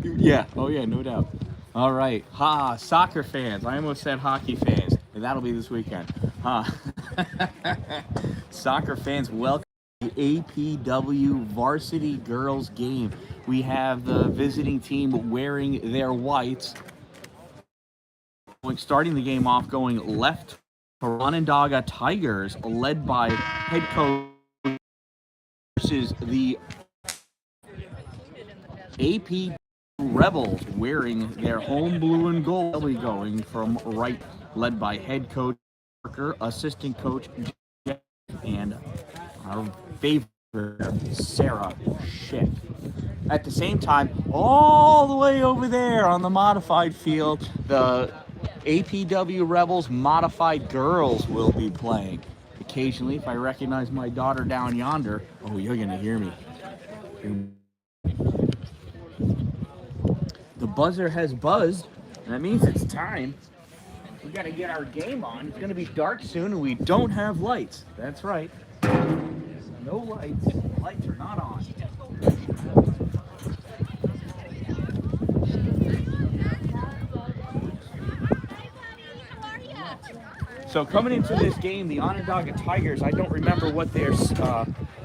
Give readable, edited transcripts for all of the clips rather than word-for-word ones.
Yeah, oh yeah, no doubt. All right, soccer fans. I almost said hockey fans, and that'll be this weekend. Soccer fans, welcome to the APW Varsity Girls game. We have the visiting team wearing their whites. Starting the game off going left to Onondaga Tigers, led by head coach versus the AP Rebels wearing their home blue and gold. They'll be going from right, led by head coach Parker, assistant coach Jeff, and our favorite Sarah Schick. At the same time, all the way over there on the modified field, the APW Rebels modified girls will be playing. Occasionally, if I recognize my daughter down yonder, oh, you're going to hear me. The buzzer has buzzed, and that means it's time. We got to get our game on. It's going to be dark soon, and we don't have lights. That's right. No lights. Lights are not on. So coming into this game, the Onondaga Tigers, I don't remember what their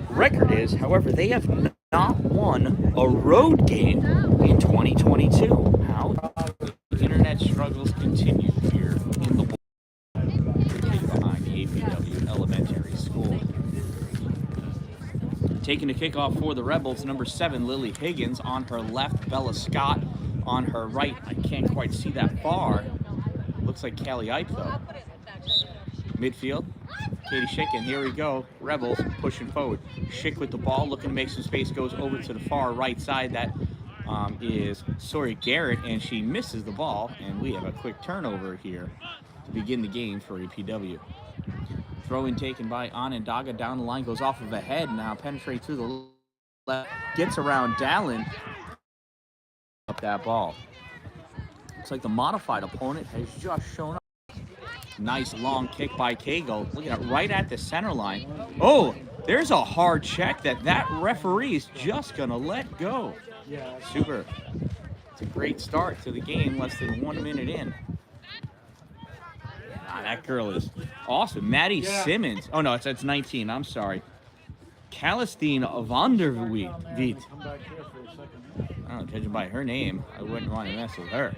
record is. However, they have not won a road game in 2022. How? The internet struggles continue here in the behind the APW Elementary School. Taking the kickoff for the Rebels, number 7, Lily Higgins. On her left, Bella Scott. On her right, I can't quite see that far. Looks like Callie Ipe, though. Midfield, Katie Schick, and here we go. Rebels pushing forward. Schick with the ball, looking to make some space, goes over to the far right side. That is Sori Garrett, and she misses the ball, and we have a quick turnover here to begin the game for APW. Throw-in taken by Onondaga. Down the line, goes off of the head, now penetrates through the left, gets around Dallin. Up that ball. Looks like the modified opponent has just shown up. Nice long kick by Cagle. Look at it, right at the center line. Oh, there's a hard check that referee's just going to let go. Super. It's a great start to the game, less than 1 minute in. That girl is awesome. Maddie Simmons. Oh, no, it's 19. I'm sorry. Calistine Vandervliet. Oh, judging by her name, I wouldn't want to mess with her.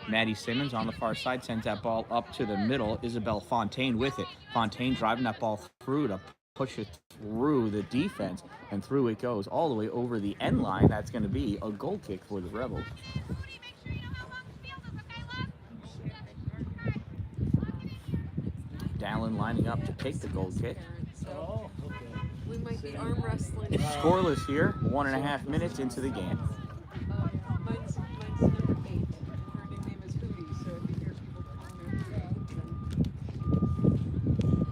Maddie Simmons on the far side sends that ball up to the middle. Isabel Fontaine with it. Fontaine driving that ball through to push it through the defense, and through it goes all the way over the end line. That's going to be a goal kick for the Rebels. Dallin lining up to take the goal kick. We might be arm wrestling. Scoreless here, 1.5 minutes into the game. Mine's number 8. Her nickname is Hootie, so if you hear people calling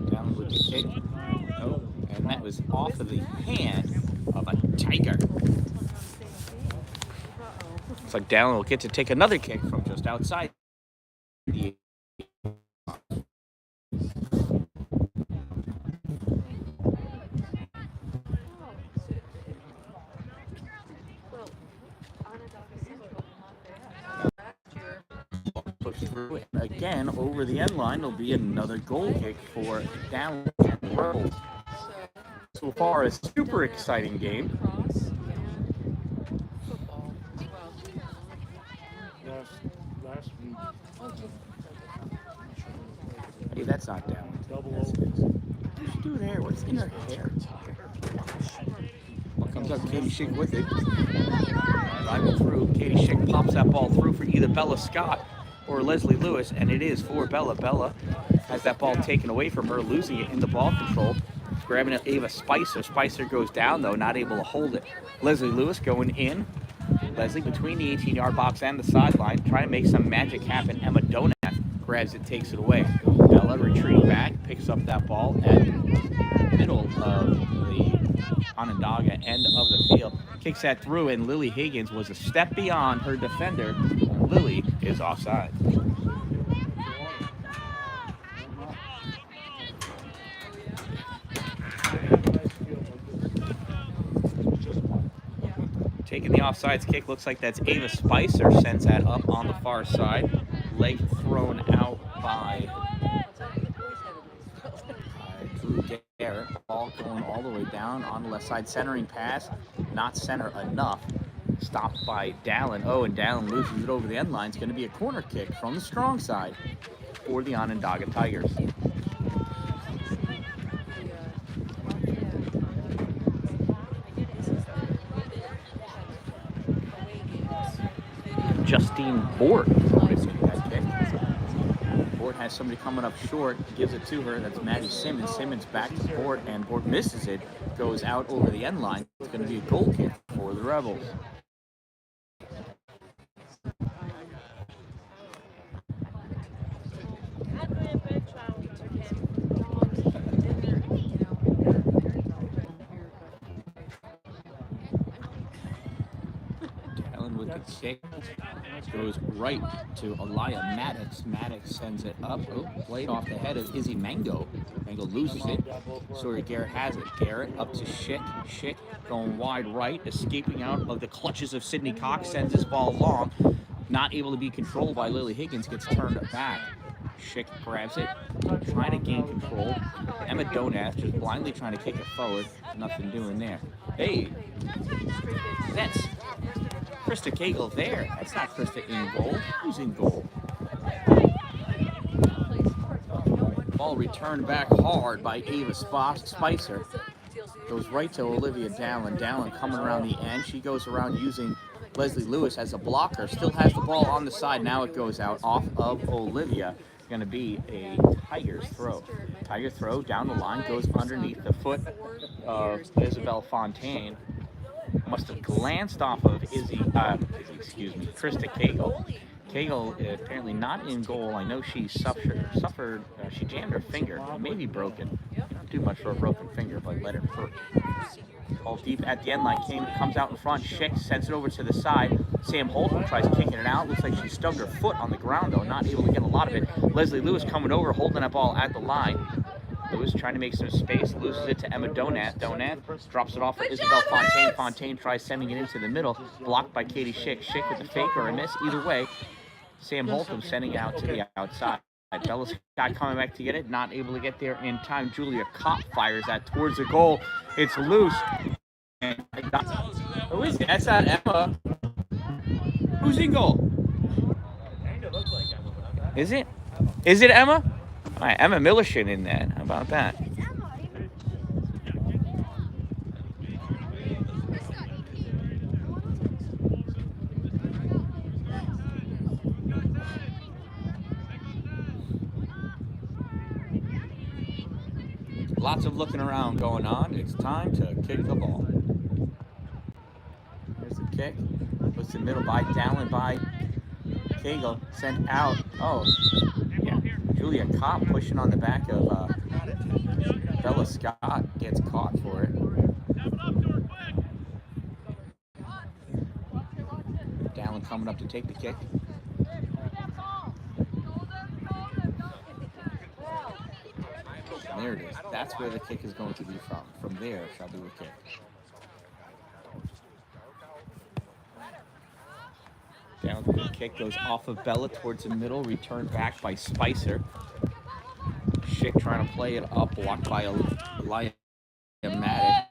her. Down with the kick. Oh, and that was off of the hand of a Tiger. Looks like Dallin will get to take another kick from just outside the through it. Again, over the end line, there'll be another goal kick for Dallin Rebels. So far, a super exciting game. Last week. Hey, that's not Dallin. What's she doing there? What's in her hair? Well, comes up Katie Schick with it. Driving through. Katie Schick pops that ball through for either Bella Scott or Leslie Lewis, and it is for Bella. Bella has that ball taken away from her, losing it in the ball control. Grabbing it, Ava Spicer. Spicer goes down, though, not able to hold it. Leslie Lewis going in. Leslie between the 18-yard box and the sideline, trying to make some magic happen. Emma Donath grabs it, takes it away. Bella retreating back, picks up that ball at the middle of the Onondaga end of the field. Kicks that through, and Lily Higgins was a step beyond her defender. Lily is offside. Taking the offsides kick, looks like that's Ava Spicer, sends that up on the far side. Leg thrown out by Drew Garrett. Ball going all the way down on the left side. Centering pass, not center enough. Stopped by Dallin. Oh, and Dallin loses it over the end line. It's going to be a corner kick from the strong side for the Onondaga Tigers. Justine Bort that kick. Bort has somebody coming up short, gives it to her. That's Maddie Simmons. Simmons back to Bort, and Bort misses it. Goes out over the end line. It's going to be a goal kick for the Rebels. With the kick, goes right to Aliyah Maddox. Maddox sends it up. Oh, played off the head of Izzy Mango. Mango loses it. Sawyer Garrett has it. Garrett up to Schick. Schick going wide right, escaping out of the clutches of Sydney Cox. Sends this ball long. Not able to be controlled by Lily Higgins. Gets turned back. Schick grabs it, trying to gain control. Emma Donath just blindly trying to kick it forward. Nothing doing there. Hey, that's Krista Cagle there. That's not Krista in goal. Who's in goal? Ball returned back hard by Ava Spicer. Goes right to Olivia Dallin. Dallin coming around the end. She goes around using Leslie Lewis as a blocker. Still has the ball on the side. Now it goes out off of Olivia. It's going to be a Tigers throw. Tiger throw down the line. Goes underneath the foot of Isabel Fontaine. Must have glanced off of Krista Cagle. Cagle apparently not in goal. I know she suffered she jammed her finger. Maybe broken. Not too much for a broken finger, but let it hurt. Ball deep at the end line. Comes out in front. Schick sends it over to the side. Sam Holton tries kicking it out. Looks like she stubbed her foot on the ground, though. Not able to get a lot of it. Leslie Lewis coming over, holding that ball at the line. Lewis trying to make some space, loses it to Emma Donath. Donath drops it off for Isabel Fontaine. Fontaine tries sending it into the middle, blocked by Katie Schick. Schick with the fake or a miss. Either way, Sam Holcomb sending it out to the outside. Bella Scott coming back to get it, not able to get there in time. Julia Kopp fires that towards the goal. It's loose. And who is it? That's not Emma. Who's in goal? Is it? Is it Emma? All right, Emma Millershин in that. How about that? Lots of looking around going on. It's time to kick the ball. Here's the kick. Puts the middle by Dallin by Cagle. Sent out. Oh, yeah. Julia Kopp pushing on the back of Bella Scott. Gets caught for it. Dallin coming up to take the kick. There it is. That's where the kick is going to be from. From there shall be the kick. Down the kick goes off of Bella towards the middle, returned back by Spicer. Schick trying to play it up, blocked by Aliyah Maddox.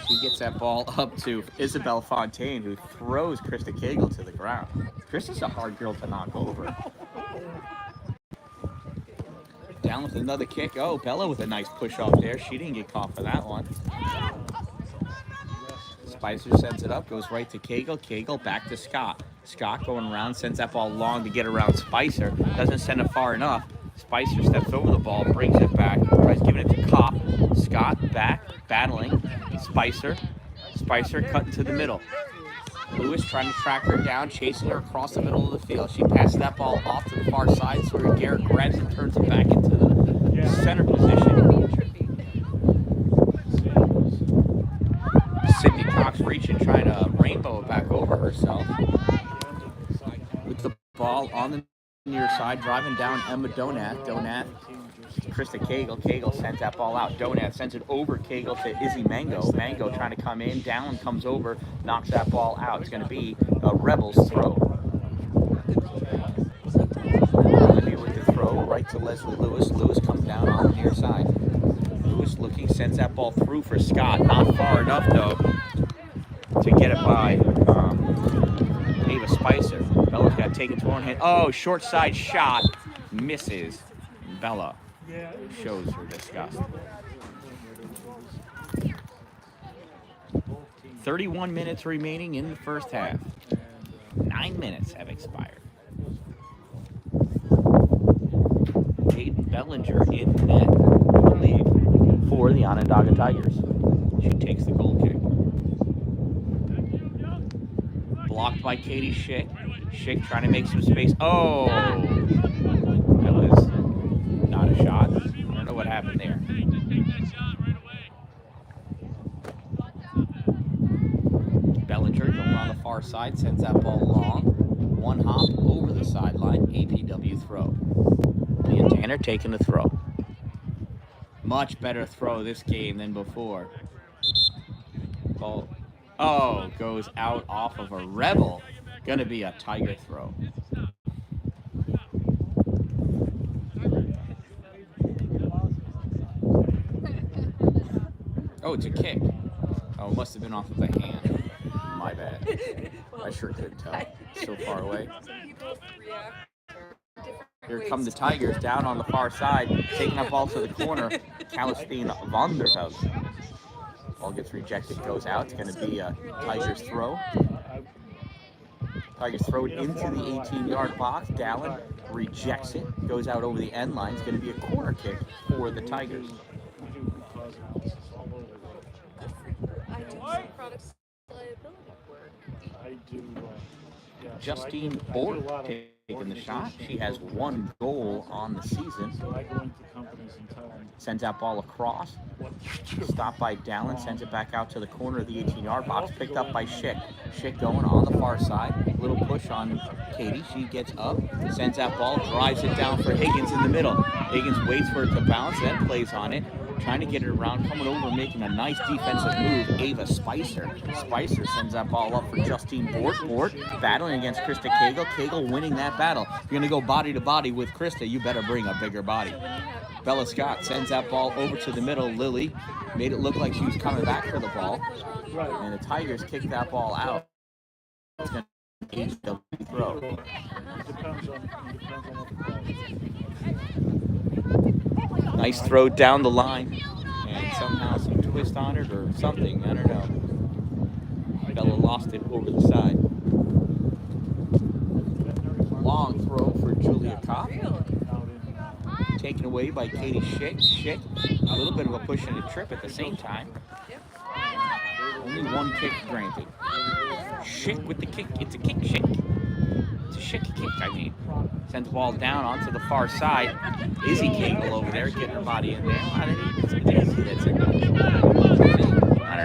She gets that ball up to Isabel Fontaine, who throws Krista Cagle to the ground. Krista's a hard girl to knock over. Down with another kick. Oh, Bella with a nice push off there. She didn't get caught for that one. Spicer sends it up, goes right to Cagle. Cagle back to Scott. Scott going around, sends that ball long to get around Spicer. Doesn't send it far enough. Spicer steps over the ball, brings it back, tries giving it to Kopp. Scott back, battling. Spicer. Spicer cutting to the middle. Lewis trying to track her down, chasing her across the middle of the field. She passes that ball off to the far side. Sawyer Garrett grabs it, turns it back into the center position. Sydney Cox reaching, trying to rainbow it back over herself. With the ball on the near side, driving down Emma Donath. Donath Krista Cagle. Cagle sends that ball out. Donat sends it over Cagle to Izzy Mango. Mango trying to come in. Down comes over, knocks that ball out. It's going to be a Rebels throw. Olivia with the throw right to Leslie Lewis. Lewis comes down on the near side. Lewis looking, sends that ball through for Scott. Not far enough, though, to get it by Ava Spicer. Bella's got to take it to her hand. Oh, short side shot. Misses. Bella shows her disgust. 31 minutes remaining in the first half. 9 minutes have expired. Hayden Bellinger in net, I believe, for the Onondaga Tigers. She takes the goal kick. Blocked by Katie Schick. Schick trying to make some space. Oh! That was not a shot. I don't know what happened there. Bellinger going on the far side, sends that ball long. One hop over the sideline, APW throw. Leah Tanner taking the throw. Much better throw this game than before. Ball, goes out off of a Rebel. Gonna be a Tiger throw. Oh, it's a kick. Oh, it must have been off of a hand. My bad. I sure couldn't tell. So far away. Here come the Tigers down on the far side, taking that ball to the corner. Calistine Vonderhout. Ball gets rejected, goes out. It's going to be a Tigers throw. Tigers throw it into the 18-yard box. Dallin rejects it, goes out over the end line. It's going to be a corner kick for the Tigers. I do some product liability work. I do. Justine Bort taking the shot. She has 1 goal on the season. So I go into companies and tell them Sends that ball across. what to do. Stopped by Dallin, sends it back out to the corner of the 18-yard box. Picked up by Schick. Schick going on the far side. Little push on Katie. She gets up, sends that ball, drives it down for Higgins in the middle. Higgins waits for it to bounce, then plays on it. Trying to get it around, coming over, making a nice defensive move. Ava Spicer. Spicer sends that ball up for Justine Bort. Bort battling against Krista Cagle. Cagle winning that battle. If you're going to go body to body with Krista, you better bring a bigger body. Bella Scott sends that ball over to the middle. Lily made it look like she was coming back for the ball. And the Tigers kicked that ball out. It's going to be a throw. Depends on what the call is. Nice throw down the line. And somehow some twist on it or something. I don't know. Bella lost it over the side. Long throw for Julia Kopp. Taken away by Katie Schick. Schick, a little bit of a push and a trip at the same time. Only 1 kick granted. Schick with the kick. It's a kick Schick. It's a Schick kick, I mean. Sends the ball down onto the far side. Izzy Cagle over there, getting her body in there. I don't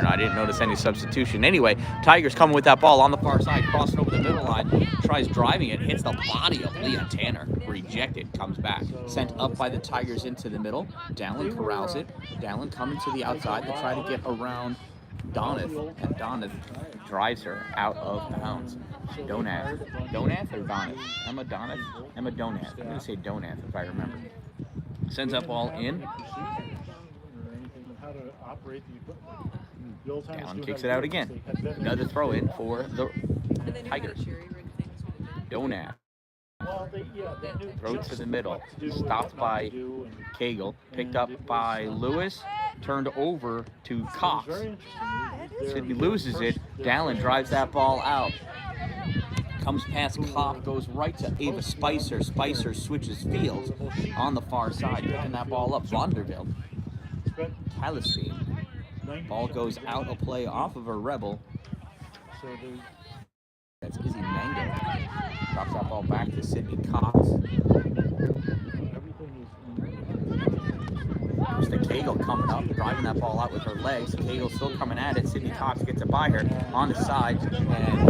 know. I didn't notice any substitution. Anyway, Tigers coming with that ball on the far side, crossing over the middle line. Tries driving it, hits the body of Leah Tanner. Rejected, comes back. Sent up by the Tigers into the middle. Dallin corrals it. Dallin coming to the outside to try to get around Donath. And Donath drives her out of bounds. Donath or Donath? Emma Donath? Emma Donath. I'm going to say Donath if I remember. Sends that ball in. Dallin kicks it out again. Another throw in for the Tigers. Donath. Throw to the middle. Stopped by Cagle. Picked up by Lewis. Turned over to Cox. Sydney loses it. Dallin drives that ball out. Comes past Cox, goes right to Ava Spicer. Spicer switches fields on the far side, picking that ball up. Vanderbilt. Calistine. Ball goes out of play off of a Rebel. That's Izzy Mango. Drops that ball back to Sydney Cox. Krista Cagle coming up, driving that ball out with her legs. Cagle still coming at it. Sydney Cox gets it by her on the side, and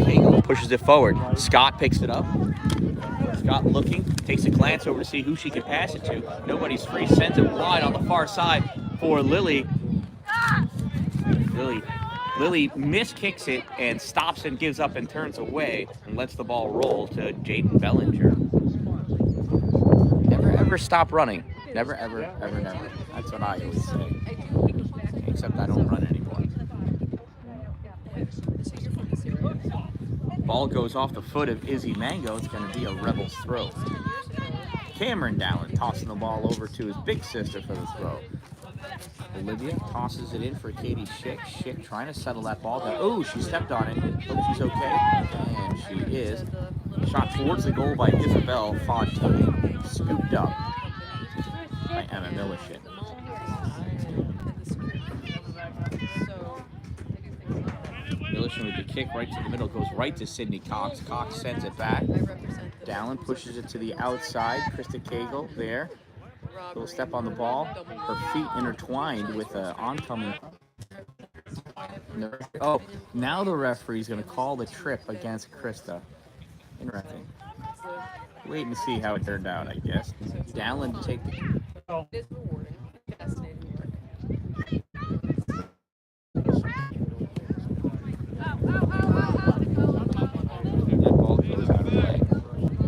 Cagle pushes it forward. Scott picks it up. Scott looking, takes a glance over to see who she can pass it to. Nobody's free, sends it wide on the far side for Lily. Lily miskicks it and stops and gives up and turns away and lets the ball roll to Jaden Bellinger. Never ever stop running. Never ever, ever, never. That's what I always say. Except I don't run anymore. Ball goes off the foot of Izzy Mango. It's going to be a Rebels throw. Cameron Dallin tossing the ball over to his big sister for the throw. Olivia tosses it in for Katie Schick. Schick trying to settle that ball down. Oh, she stepped on it. Hope she's okay. And she is. Shot towards the goal by Isabel Fontaine. Scooped up by Emma Millicent. Millicent with the kick right to the middle. Goes right to Sydney Cox. Cox sends it back. Dallin pushes it to the outside. Krista Cagle there. Little step on the ball. Her feet intertwined with an oncoming. Oh, now the referee's going to call the trip against Krista. Interesting. Wait and see how it turned out, I guess. Dallin to take the. It is rewarding. Fascinating work. That ball goes out of play.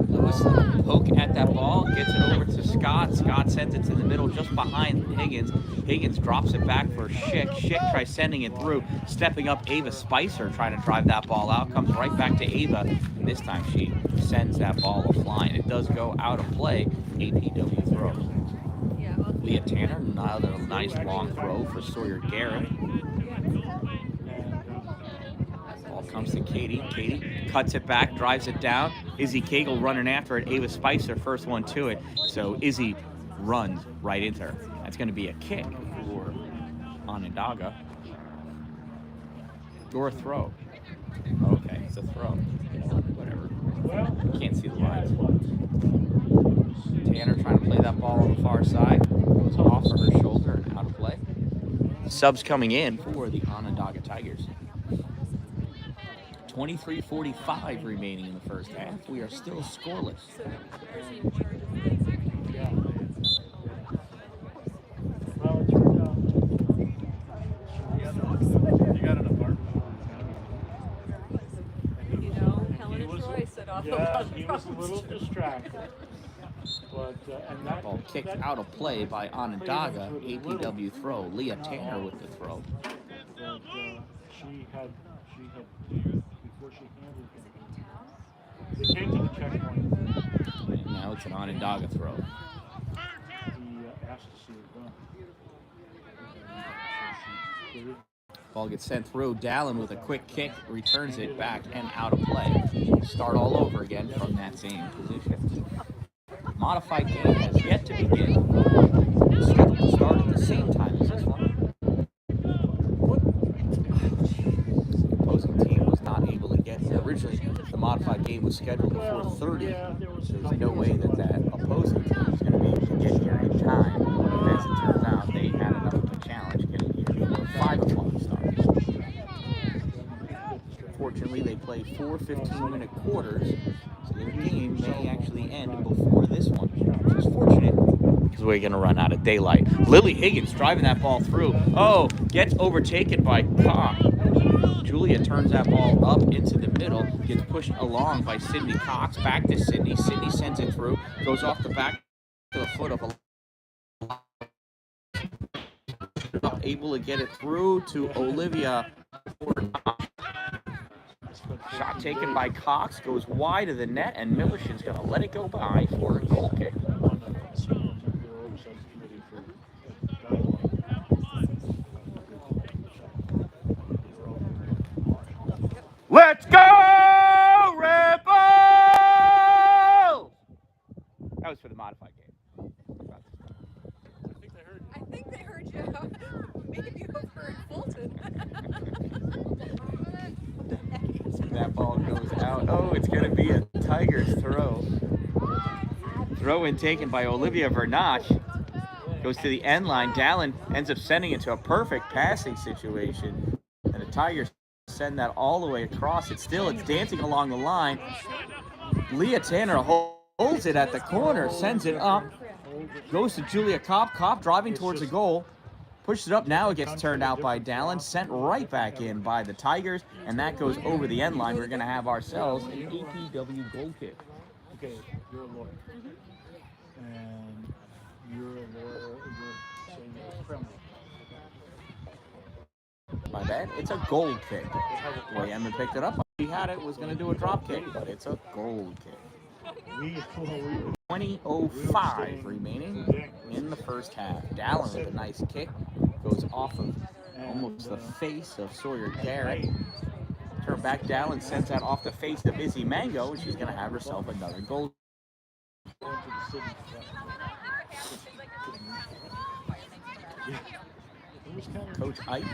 Lewis poke at that ball, gets it over to Scott. Scott sends it to the middle just behind Higgins. Higgins drops it back for Schick. Schick tries sending it through, stepping up Ava Spicer, trying to drive that ball out. Comes right back to Ava, and this time she sends that ball flying. It does go out of play. APW throw. Leah Tanner, another nice long throw for Sawyer Garrett. Ball comes to Katie. Katie cuts it back, drives it down. Izzy Cagle running after it. Ava Spicer, first one to it. So Izzy runs right into her. That's going to be a kick for Onondaga. Or a throw. Okay, it's a throw. Whatever. Can't see the lines. Tanner trying to play that ball on the far side. Goes off of her shoulder and out of play. Subs coming in for the Onondaga Tigers. 23:45 remaining in the first half. We are still scoreless. You got an apartment. You know, Helen and Troy set off Yeah, he was a little distracted. But, and that Ball kicked out of play by Onondaga. APW throw. Leah Tanner with the throw. But she had before she handled it. They came to the checkpoint. And now it's an Onondaga throw. He asked to see her run. So she Ball gets sent through. Dallin with a quick kick returns it back and out of play. Start all over again from that same position. Modified game has yet to begin. It's scheduled to start at the same time as this one. The opposing team was not able to get here. Originally, the modified game was scheduled at 4:30. So there's no way that opposing team was going to be able to get here in time. But as it turns out, they had enough of a challenge getting here before 5 o'clock start. Fortunately, they play 4 15-minute quarters, so their game may actually end before this one, which is fortunate because we're going to run out of daylight. Lily Higgins driving that ball through. Oh, gets overtaken by Cox. Julia turns that ball up into the middle, gets pushed along by Sydney Cox. Back to Sydney. Sydney sends it through, goes off the back to the foot of a able to get it through to Olivia. Shot taken by Cox, goes wide of the net, and Millicent's going to let it go by for a goal kick. Let's go, Rebels! That was for the modified game. I think they heard you. Maybe over in Fulton. That ball goes out. Oh, it's going to be a Tigers throw. Throw in taken by Olivia Vernach. Goes to the end line. Dallin ends up sending it to a perfect passing situation. And the Tigers send that all the way across. It's dancing along the line. Leah Tanner holds Holds it at the corner, sends it up, goes to Julia Kopp. Kopp driving towards the goal. Pushes it up. Now it gets turned out by Dallin. Sent right back in by the Tigers. And that goes over the end line. We're going to have ourselves an APW goal kick. Okay, you're a lawyer. And you're a lawyer, you're saying you're a criminal. My bad. It's a goal kick. The way Emma picked it up, he had it, was going to do a drop kick, but it's a goal kick. 20:05 remaining in the first half. Dallin with a nice kick. Goes off of almost the face of Sawyer Garrett. Turn back, Dallin sends that off the face of Izzy Mango, and she's going to have herself another goal. Coach Ike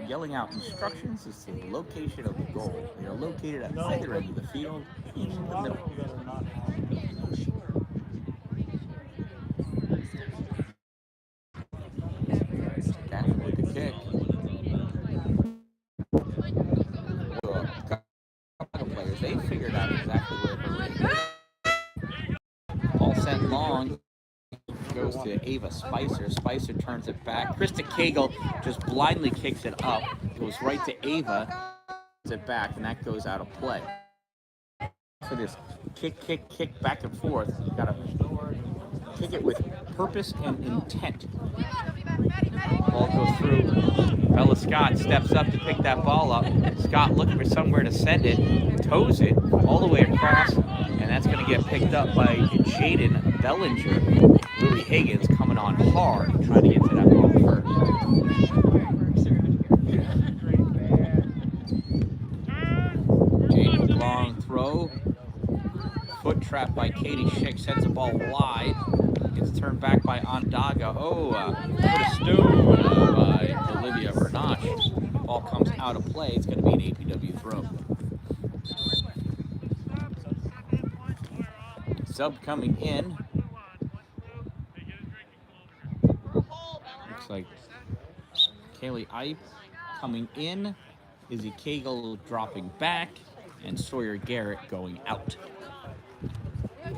yelling out instructions as to the location of the goal. They are located at either end of the field, in the middle. Down with the kick. Players, they figured out exactly where the ball sent long. Goes to Ava Spicer. Spicer turns it back. Krista Cagle just blindly kicks it up. Goes right to Ava. Turns it back, and that goes out of play. For this kick back and forth. You gotta kick it with purpose and intent. Ball goes through. Bella Scott steps up to pick that ball up. Scott looking for somewhere to send it. Toes it all the way across, and that's going to get picked up by Jaden Bellinger. Lily Higgins coming on hard, trying to get to that ball first. Jaden with long throw. Foot trap by Katie Schick, sends the ball wide. Gets turned back by Onondaga. Put a stone by Olivia Vernache. Ball comes out of play. It's going to be an APW throw. Sub coming in. Looks like Kaylee Ipe coming in. Izzy Cagle dropping back. And Sawyer Garrett going out.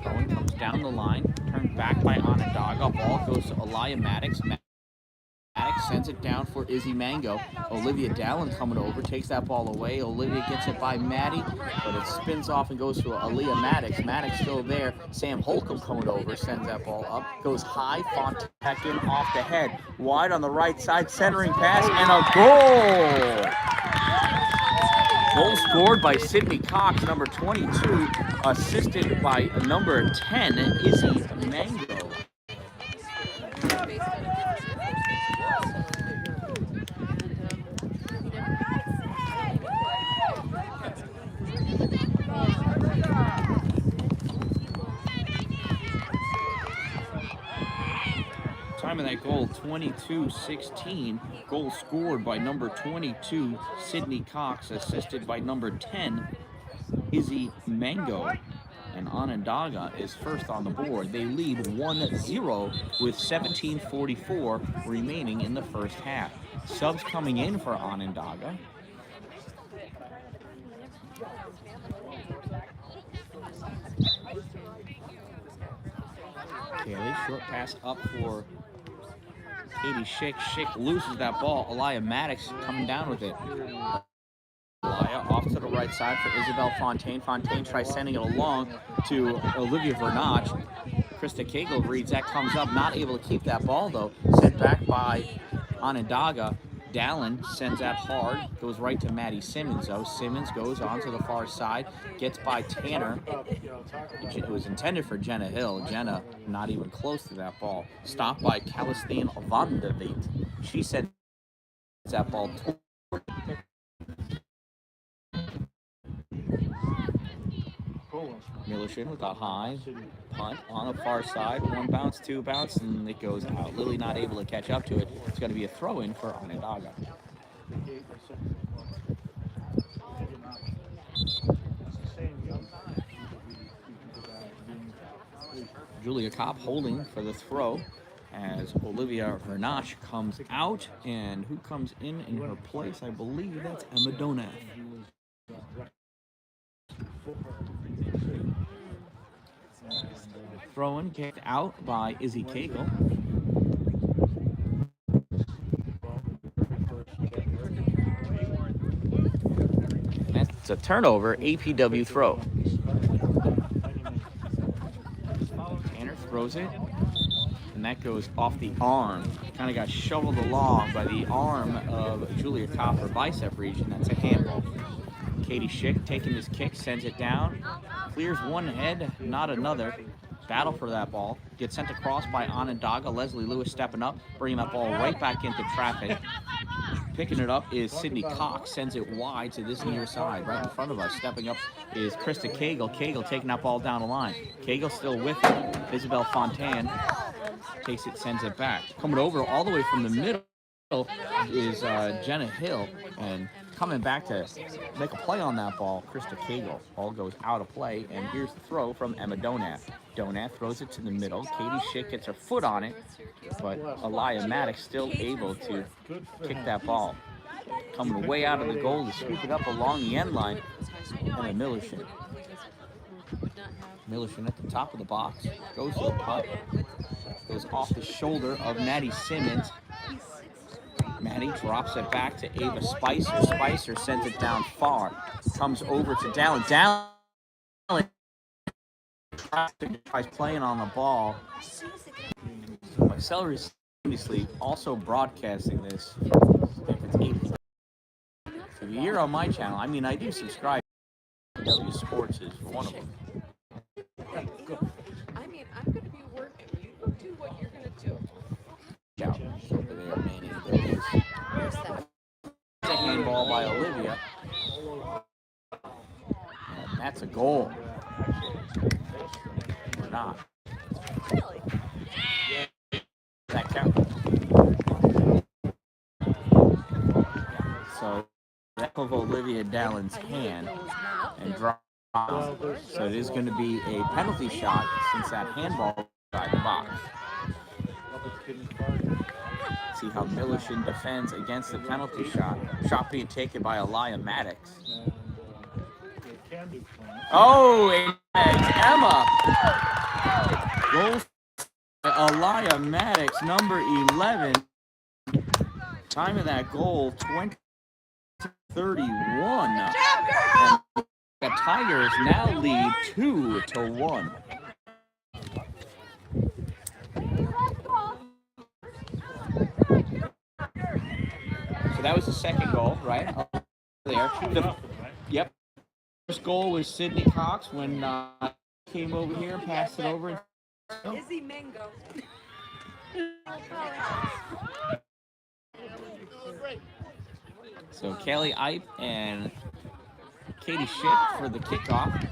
Bowen comes down the line, turned back by Onondaga. Ball goes to Elia Maddox. Maddox sends it down for Izzy Mango. Olivia Dallin coming over, takes that ball away. Olivia gets it by Maddie, but it spins off and goes to Aaliyah Maddox. Maddox still there. Sam Holcomb coming over, sends that ball up. Goes high, Fontekin off the head. Wide on the right side, centering pass, and a goal! Goal scored by Sydney Cox, number 22, assisted by number 10, Izzy Mango. Time of that goal, 22-16. Goal scored by number 22, Sydney Cox, assisted by number 10, Izzy Mango. And Onondaga is first on the board. They lead 1-0 with 17:44 remaining in the first half. Subs coming in for Onondaga. Kaylee, short pass up for Katie Schick. Schick loses that ball. Elia Maddox coming down with it. Elia off to the right side for Isabel Fontaine. Fontaine tries sending it along to Olivia Vernache. Krista Cagle reads that, comes up, not able to keep that ball though. Sent back by Onondaga. Dallin sends that hard, goes right to Maddie Simmons though. Simmons goes on to the far side, gets by Tanner. It was intended for Jenna Hill. Jenna not even close to that ball. Stopped by Calistine Vandeveit. She sends that ball toward Millerson with a high punt on the far side. One bounce, two bounce, and it goes out. Lily not able to catch up to it. It's going to be a throw-in for Onondaga. Julia Kopp holding for the throw as Olivia Vernache comes out. And who comes in her place? I believe that's Emma Donath. throw-in kicked out by Izzy Cagle. That's a turnover, APW throw. Tanner throws it, and that goes off the arm. Kind of got shoveled along by the arm of Julia Kopp, her bicep region. That's a handball. Katie Schick taking this kick, sends it down, clears one head, not another. Battle for that ball. Gets sent across by Onondaga. Leslie Lewis stepping up, bringing that ball right back into traffic. Picking it up is Sydney Cox, sends it wide to this near side, right in front of us. Stepping up is Krista Cagle. Cagle taking that ball down the line. Cagle still with it. Isabel Fontan takes it, sends it back. Coming over all the way from the middle is Jenna Hill, and coming back to make a play on that ball, Krista Cagle. Ball goes out of play, and here's the throw from Emma Donath. Donath throws it to the middle. Katie Schick gets her foot on it, but Aliyah Maddox still able to kick that ball. Coming way out of the goal to scoop it up along the end line, Emma Millershin. Millershin at the top of the box, goes to the putt, goes off the shoulder of Maddie Simmons. Maddie drops it back to Ava Spicer. Spicer sends it down far. Comes over to Dallin. Dallin tries playing on the ball. My celery is obviously also broadcasting this. If it's 8. So if you're on my channel, I mean, I do subscribe to APW Sports is one of them. I mean, I'm going to be working. You go do what you're going to do. Out over there, Manny. There's a handball by Olivia. And that's a goal. Or not. Really? That count. So that of Olivia Dallin's hand and drop. So it is going to be a penalty shot since that handball inside the box. See how Millershin defends against the penalty shot. Shot being taken by Aliyah Maddox. Oh, and Emma. Goal for Aliyah Maddox, number 11. Time of that goal, 20:31. And the Tigers now lead 2-1. So that was the second goal, right? There. Yep. First goal was Sydney Cox when came over here, passed it over. Izzy Mango. So Kelly Ipe and Katie Schick for the kickoff.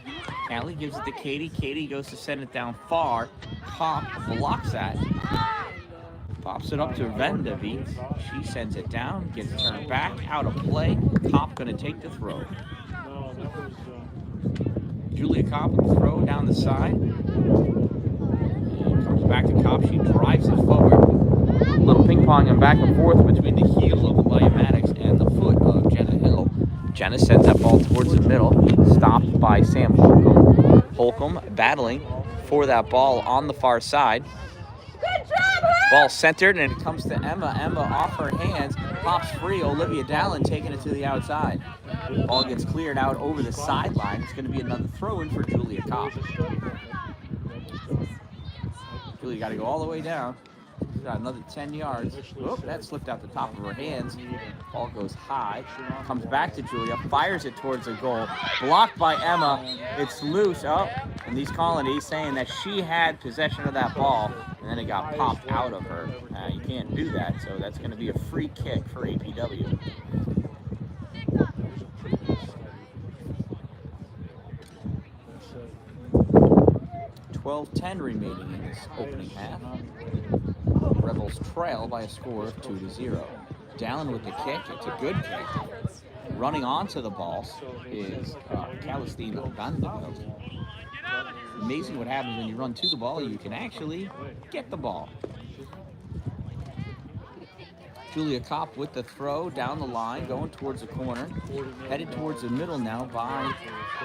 Callie gives it to Katie. Katie goes to send it down far. Kopp blocks that. Pops it up to Vendavit. She sends it down, gets turned back, out of play. Kopp going to take the throw. Julia Kopp with the throw down the side. And comes back to Kopp. She drives it forward. A little ping-pong and back and forth between the heel of Aliyah Maddox and the foot of Jenna Hill. Jenna sends that ball towards the middle. Stopped by Sam Holcomb. Holcomb battling for that ball on the far side. Ball centered, and it comes to Emma. Emma off her hands, pops free. Olivia Dallin taking it to the outside. Ball gets cleared out over the sideline. It's going to be another throw-in for Julia Kopp. Julia got to go all the way down. She's got another 10 yards. Oop, that slipped out the top of her hands. Ball goes high. Comes back to Julia. Fires it towards the goal. Blocked by Emma. It's loose. Oh, and these colonies saying that she had possession of that ball, and then it got popped out of her. You can't do that, so that's going to be a free kick for APW. .12:10 remaining in this opening half. Rebels trail by a score of 2-0. Dallin with the kick. It's a good kick. Running onto the ball is Calistine Vanderbilt. Amazing what happens when you run to the ball. You can actually get the ball. Julia Kopp with the throw down the line, going towards the corner. Headed towards the middle now by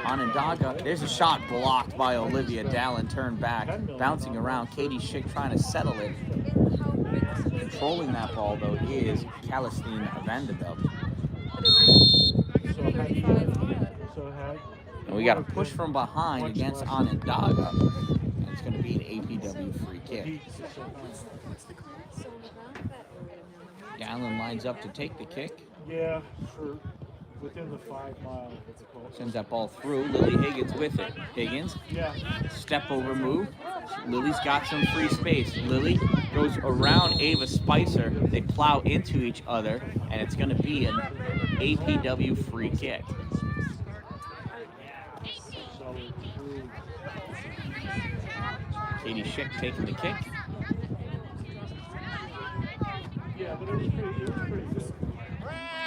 Onondaga. There's a shot blocked by Olivia Dallin, turned back, bouncing around. Katie Schick trying to settle it. Controlling that ball, though, is Calistine Vanderbilt. And we got a push from behind against Onondaga. And it's going to be an APW free kick. Dallin lines up to take the kick. Yeah, for within the 5 mile. Sends that ball through. Lily Higgins with it. Higgins, step over move. Lily's got some free space. Lily goes around Ava Spicer. They plow into each other, and it's going to be an APW free kick. Katie Schick taking the kick. Yeah, but it was pretty good.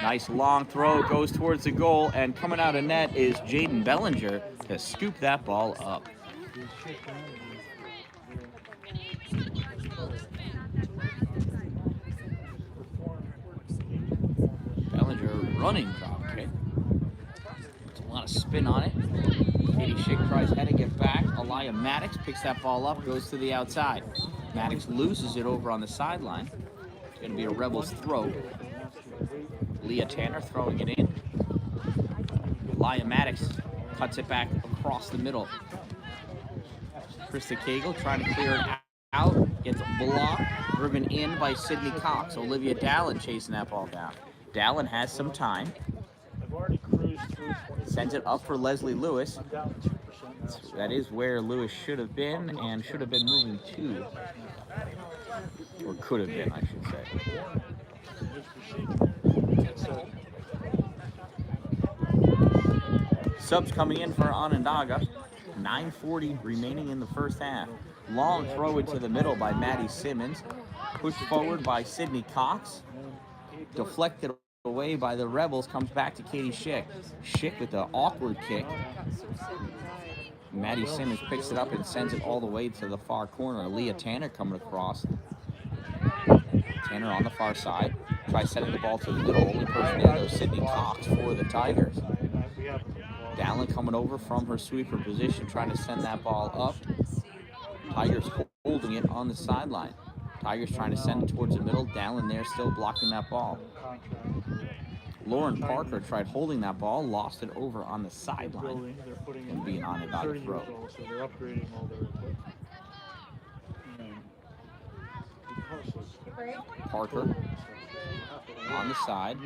Nice long throw, goes towards the goal, and coming out of net is Jaden Bellinger to scoop that ball up. Bellinger running drop kick. There's a lot of spin on it. Katie Schick tries heading it back. Aliyah Maddox picks that ball up, goes to the outside. Maddox loses it over on the sideline. It's going to be a Rebels throw. Leah Tanner throwing it in. Aliyah Maddox cuts it back across the middle. Krista Cagle trying to clear it out. Gets blocked. Driven in by Sydney Cox. Olivia Dallin chasing that ball down. Dallin has some time. Sends it up for Leslie Lewis. That is where Lewis should have been and should have been moving to. Or could have been, I should say. Subs coming in for Onondaga. 9:40 remaining in the first half. Long throw into the middle by Maddie Simmons. Pushed forward by Sydney Cox. Deflected away by the Rebels. Comes back to Katie Schick. Schick with the awkward kick. Maddie Simmons picks it up and sends it all the way to the far corner. Leah Tanner coming across. Tanner on the far side. Tries setting the ball to the middle. Only person there, though, Sydney Cox for the Tigers. Dallin coming over from her sweeper position, trying to send that ball up. Tigers holding it on the sideline. Tigers trying to send it towards the middle. Dallin there still blocking that ball. Lauren Parker tried holding that ball, lost it over on the sideline. And being on Onondaga throw. So they're upgrading all their equipment. Parker on the side.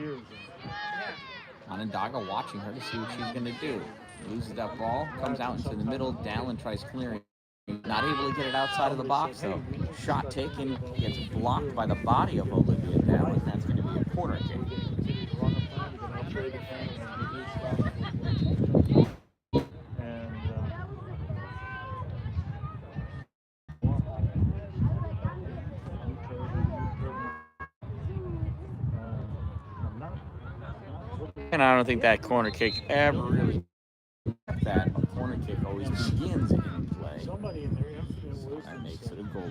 Onondaga watching her to see what she's going to do. Loses that ball, comes out into the middle. Dallin tries clearing. Not able to get it outside of the box, though. Shot taken, gets blocked by the body of Olivia Dallin. That's going to be a corner kick. And I don't think that corner kick ever really that a corner kick always begins in play. That makes it a goal.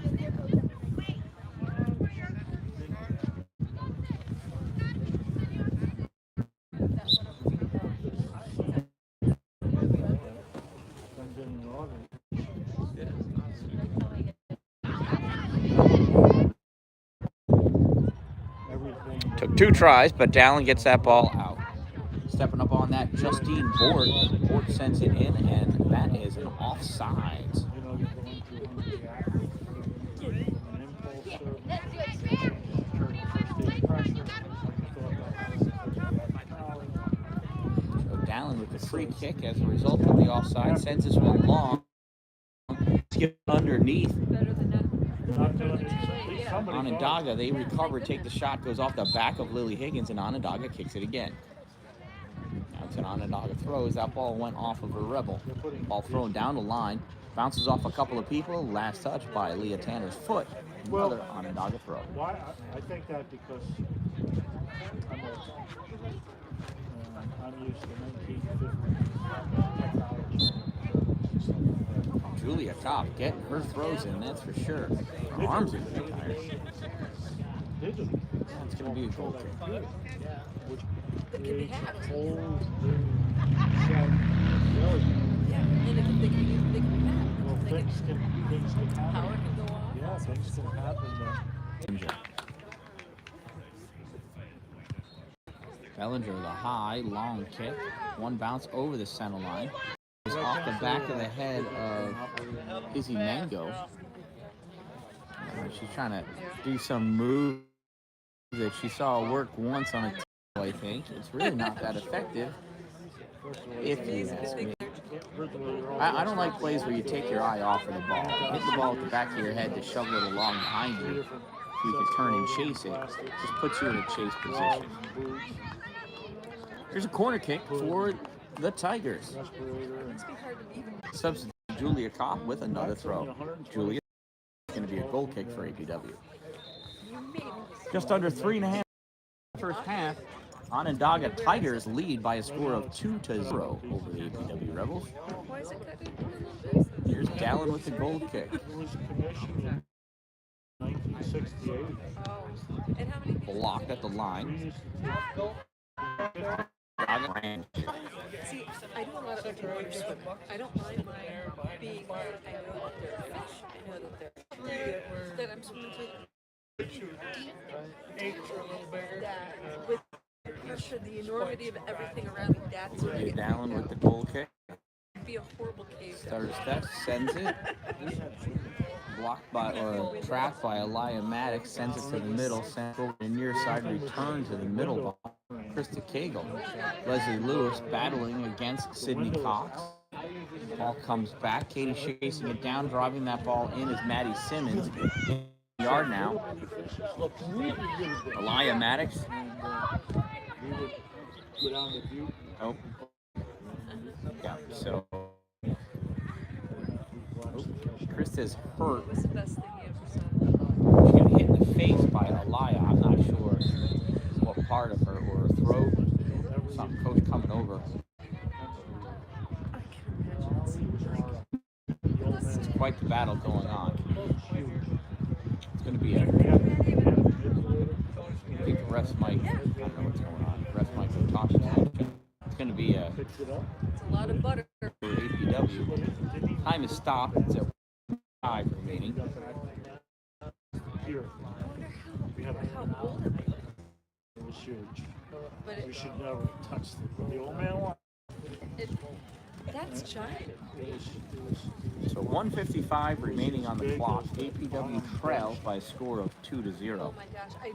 Took 2 tries, but Dallin gets that ball out. Stepping up on that, Justine Bort. Bort sends it in, and that is an offsides. So Dallin with the free kick as a result of the offside, sends this one long. Skip underneath. Onondaga, they recover, take the shot, goes off the back of Lily Higgins, and Onondaga kicks it again. Now it's an Onondaga throws. That ball went off of a Rebel. Ball thrown down the line. Bounces off a couple of people. Last touch by Leah Tanner's foot. Another Onondaga throw. Why? I think that because I'm used to 1950s technology. Julia Kopp getting her throws in, that's for sure. Her arms are getting tired. Digital. It's going to be a goal kick. Which That can be creates hacked. a whole new set of Yeah, and they can be hacked. well, They things can happen. power can go off. Yeah, things can happen. Bellinger with a high, long kick. One bounce over the center line. It's off the back of the head of Izzy Mango. She's trying to do some move that she saw work once on a team, I think. It's really not that effective. If you ask me. I don't like plays where you take your eye off of the ball. Hit the ball with the back of your head to shovel it along behind you. If you can turn and chase it, just puts you in a chase position. Here's a corner kick for the Tigers. Substitute Julia Kopp with another throw. Julia is going to be a goal kick for APW. Just under 3.5 first half. Onondaga Tigers lead by a score of 2-0 over the APW Rebels. Why is it cut? Here's Dallin with the goal kick. It was commissioned in 1968. Oh. And how many people? Blocked at the line. See, I do a lot of water swimming. I don't mind mine being, I know that they're fish. I know that they're there, that I'm swimming through deep, that with pressure, the enormity of everything around me, that's what I get. Dallin with the goal kick. It'd be a horrible cave. Starter step, sends it. Blocked by, or trapped by Elia Maddox, sends it to the middle, sends it over the near side, return to the middle ball. Krista Cagle. Leslie Lewis battling against Sydney Cox. Ball comes back. Katie chasing it down, driving that ball in is Maddie Simmons. In the yard now. Elia Maddox. Oh. Yeah, so. Krista's hurt. What's the best thing you ever said? She got hit in the face by Elia. I'm not sure what part of her, or her throat. Some coach coming over. I can imagine. It's quite the battle going on. It's going to be a. I think the refs might. I don't know what's going on. The refs might go talk to them. It's going to be a. It's a lot of butter. APW. Time is stopped. It's at 5 remaining. Here, How old are they? it was huge. But We should never touch it. The old man won. that's giant. So 1:55 remaining on the clock. APW trails by a score of 2-0. Oh my gosh, I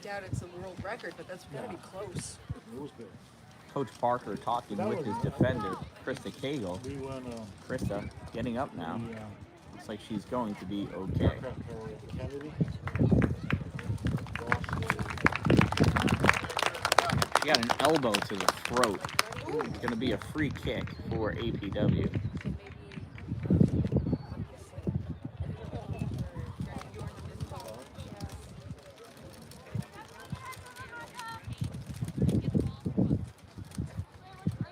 doubt it's a world record, but that's gotta be close. It was big. Coach Parker talking with his defender, Krista Cagle. We went, Krista getting up now. Looks like she's going to be okay. Kennedy. She got an elbow to the throat. It's going to be a free kick for APW.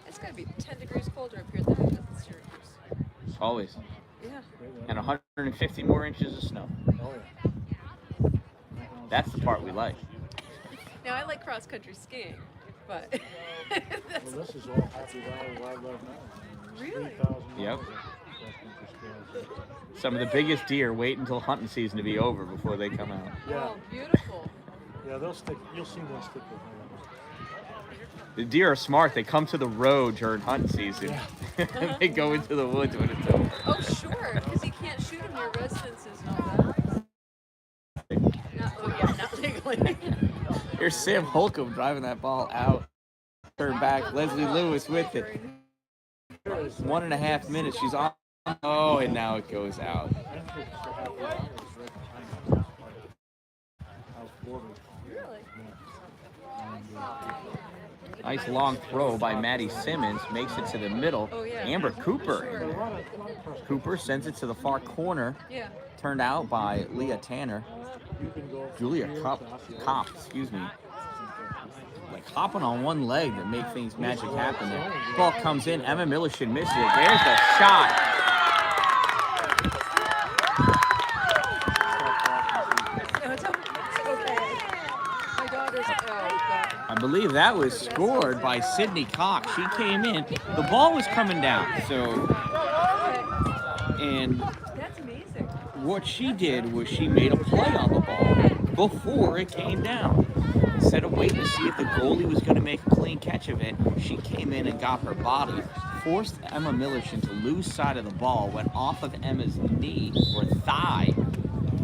It's gotta be 10 degrees colder up here than it is in Syracuse. Always. Yeah. And 150 more inches of snow. Oh, yeah. That's the part we like. Now I like cross country skiing, but that's Well, this is all Happy Valley Wildlife now. really. 3,000 Yep. miles. Some of the biggest deer wait until hunting season to be over before they come out. Yeah. Oh, beautiful. Yeah, they'll stick. You'll see them stick with me. The deer are smart. They come to the road during hunting season. They go into the woods when it's over. Oh, sure, because you can't shoot them near residences and all that. Not legally. Here's Sam Holcomb driving that ball out. Turn back. Leslie Lewis with it. 1.5 minutes. She's on. Oh, and now it goes out. Nice long throw by Maddie Simmons. Makes it to the middle. Oh, yeah. Amber Cooper. Cooper sends it to the far corner. Yeah. Turned out by Leah Tanner. Julia Kopp, excuse me. Like hopping on one leg to make things magic happen there. Ball comes in. Emma Millichin misses it. There's the shot. believe that was scored by Sydney Cox. She came in. The ball was coming down. So, and That's amazing. what she did was she made a play on the ball before it came down. Instead of waiting to see if the goalie was going to make a clean catch of it, she came in and got her body, forced Emma Millichin to lose side of the ball, went off of Emma's knee or thigh.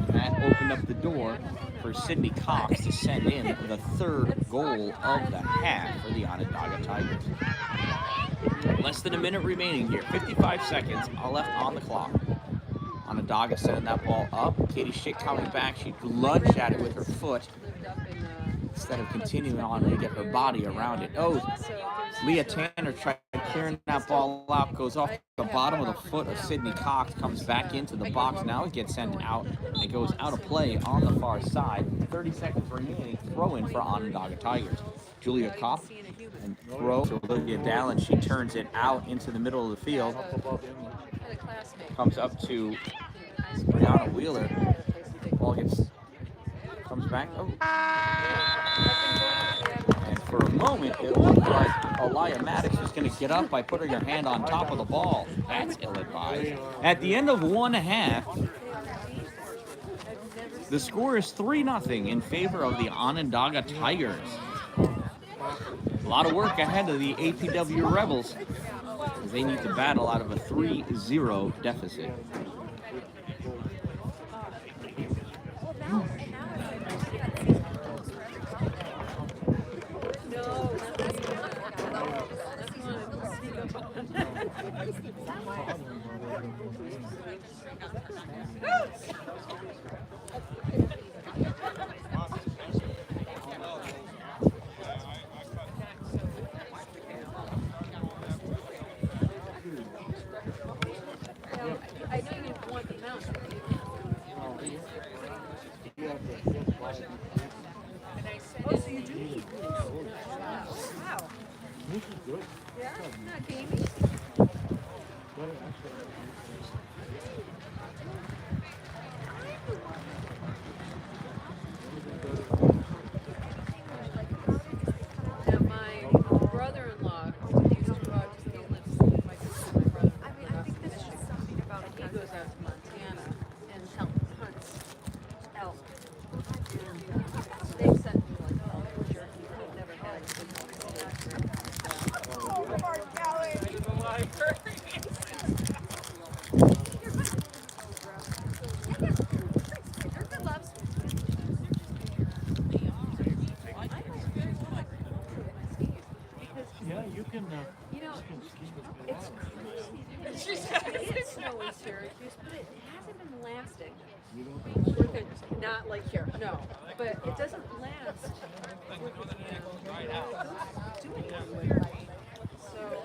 That opened up the door for Sydney Cox to send in the third goal of the half for the Onondaga Tigers. Less than a minute remaining here, 55 seconds left on the clock. Onondaga sending that ball up. Katie Schick coming back. She lunged at it with her foot instead of continuing on to get her body around it. Oh, Leah Tanner tried clearing that ball out, goes off the bottom of the foot of Sydney Cox, comes back into the box. Now it gets sent out. It goes out of play on the far side. 30 seconds remaining. Throw in for Onondaga Tigers. Julia Kopp and throw to Olivia Dallin. She turns it out into the middle of the field. Comes up to Brianna Wheeler. Ball comes back. Oh. And for a moment, it looked like Aliyah Maddox was going to get up by putting her hand on top of the ball. That's ill-advised. At the end of one half, the score is 3-0 in favor of the Onondaga Tigers. A lot of work ahead of the APW Rebels, as they need to battle out of a 3-0 deficit. I know you want the mouse. Oh, so you do? Wow. Yeah, not gamey. Now, my brother-in-law used to go out to the Olympics with my brother. I think this is something about it. He goes out to Montana and hunts elk. They sent me like, oh, jerky. I've never had it. Yeah, you can. You know, it's crazy. It's snow in Syracuse, but it hasn't been lasting. Not like here, no. But it doesn't last. So.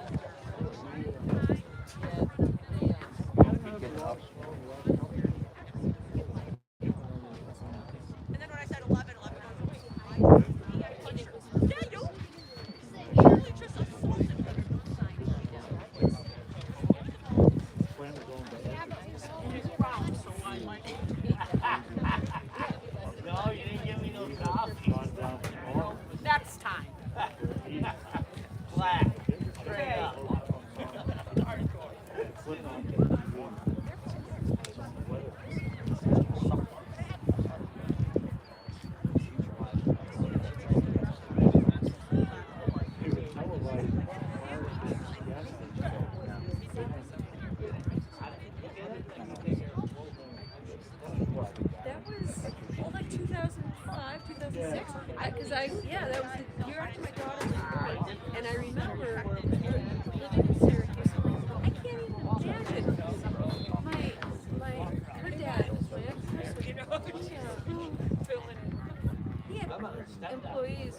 And then when I said 11. Next time. Black. Straight up. That was like 2005, 2006. Because that was the year after my daughter was born. And I remember living in Syracuse. I can't even imagine. Her dad was my ex-husband. He had employees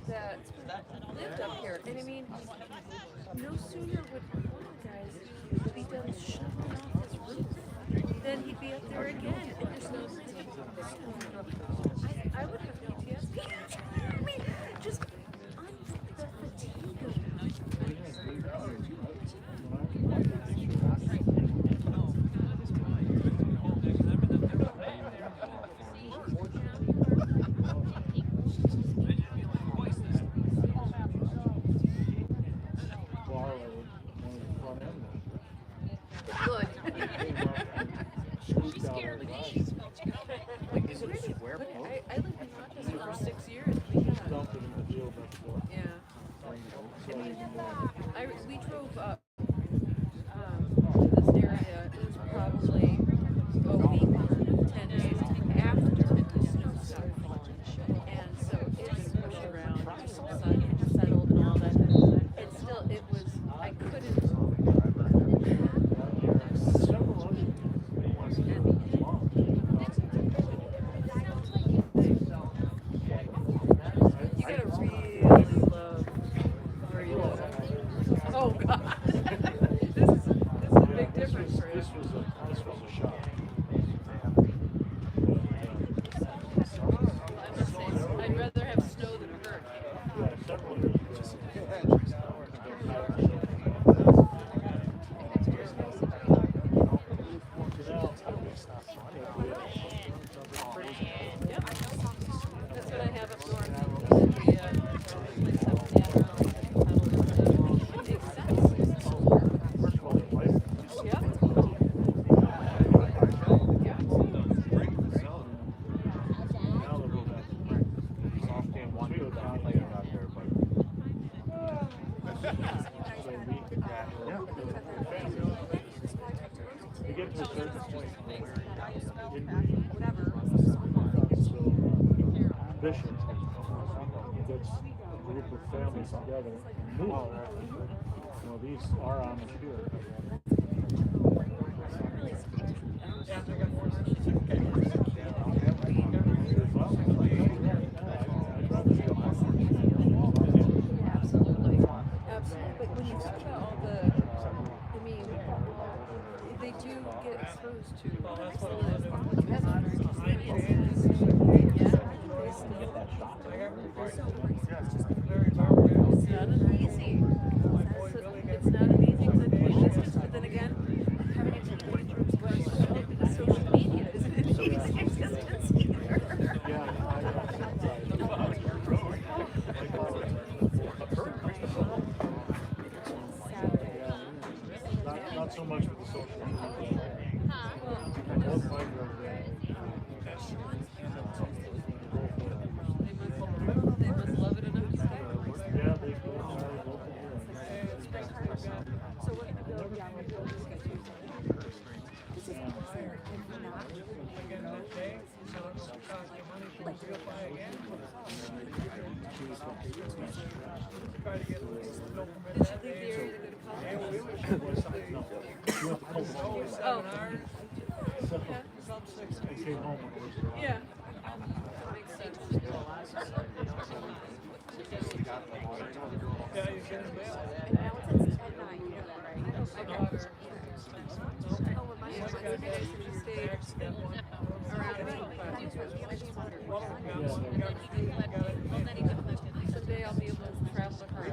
that lived up here. And I mean, no sooner would one guys be done shoveling off his roof, then he'd be up there again. And there's no sense of I would have PTSD. I mean, just on the fatigue of Like, is it a square But post? I lived in Rochester for 6 years. We had Dumped it in the field next door. yeah. So We drove up to this area. It was probably a week or 10 days after the snow started falling, and so it pushed around, settled, and all that. And still, it was. I couldn't. several other things. You gotta really love where you live. Oh God, this is a big difference for This you. was a shock. I must say, I'd rather have snow than a hurricane. Yeah, several years ago. Yep. That's what I have up north. The place up in makes sense. Yep. You get to a certain point where Bishop gets a group of families together and move. These are on the here. Absolutely. Absolutely. But when you talk about all the, I mean, they do get exposed to some of the modern experiences. Yeah. It's not an easy. It's not an easy existence. But then again, having a social media isn't an easy existence either. Not so much with the social media. Both my girls, They must love it enough to stay. yeah, they go married local here. So what kind of Did you leave the area to go to college? Oh. Okay. I came home when it was Yeah. That makes sense. My daughter. Oh, well, my she stayed around me. Someday I'll be able to travel with her.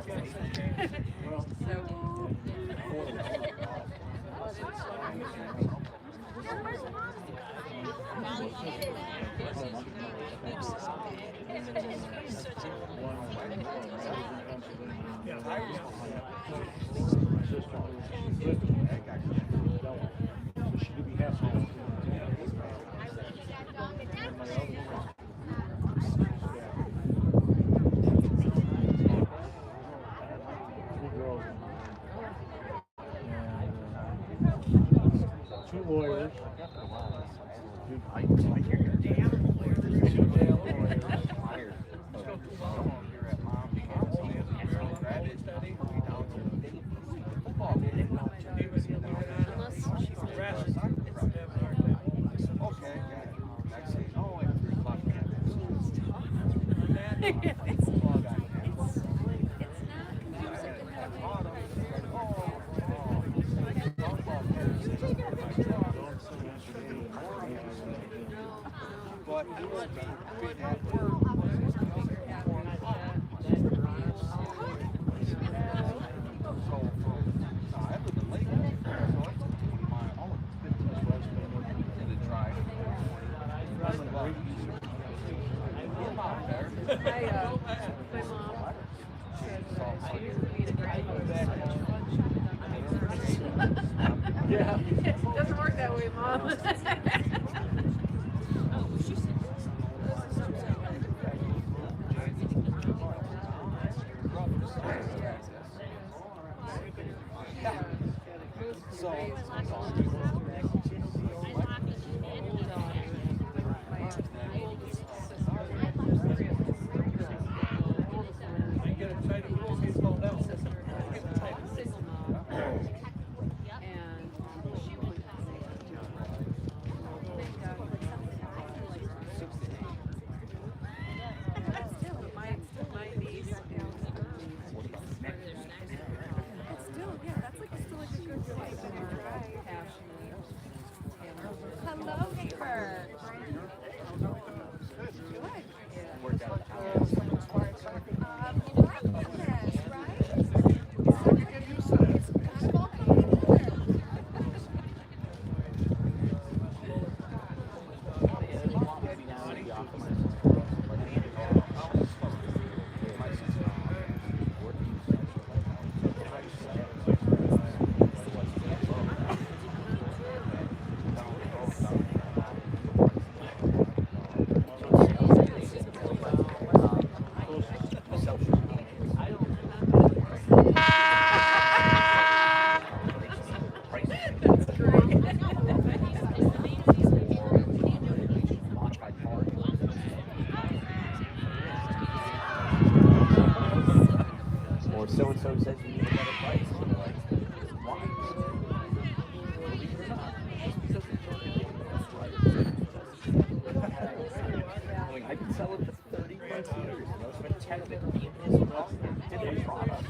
She could be half home. Two lawyers. My mom said she used me to drive Yeah. It doesn't work that way, Mom. Hello, neighbor. Or so-and-so says you need a better price. And you're like, why? Like, I can sell it for 30 plus years. You know, spend 10 of it being this wrong and did a product.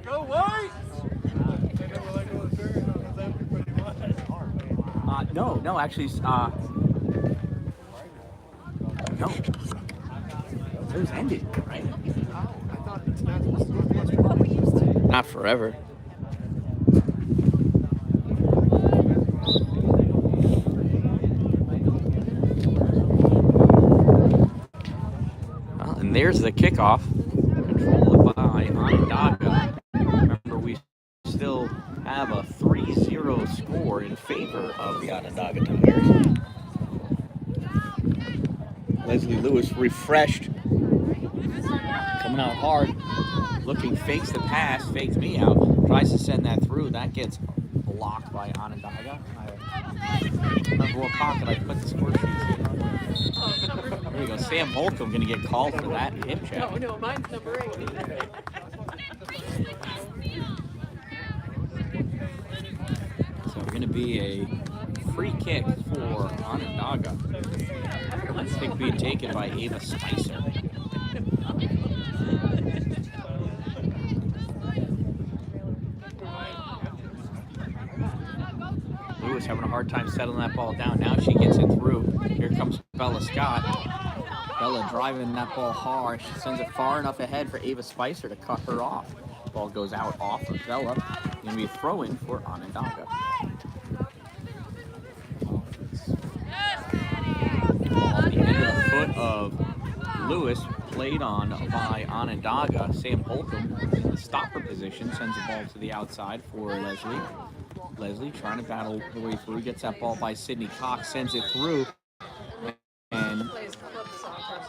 Go white! No, actually, no. It was ended, right? Not forever. Well, and there's the kickoff, controlled by Onondaga. Remember, we still have a 3-0 score in favor of the Onondaga Tigers. Leslie Lewis refreshed, coming out hard, looking, fakes the pass, fakes me out, tries to send that through. That gets blocked by Onondaga. I remember what pocket I put the score sheets in. There we go. Sam Holcomb going to get called for that hip check. No, mine's number 8. So going to be a free kick for Onondaga. Let's think being taken by Ava Spicer. Lewis having a hard time settling that ball down. Now she gets it through. Here comes Bella Scott. Bella driving that ball hard. She sends it far enough ahead for Ava Spicer to cut her off. Ball goes out off of Bella. Going to be a throw-in for Onondaga. Off the end of the foot of Lewis, played on by Onondaga. Sam Holcomb in the stopper position, sends the ball to the outside for Leslie. Leslie trying to battle the way through, gets that ball by Sydney Cox, sends it through. And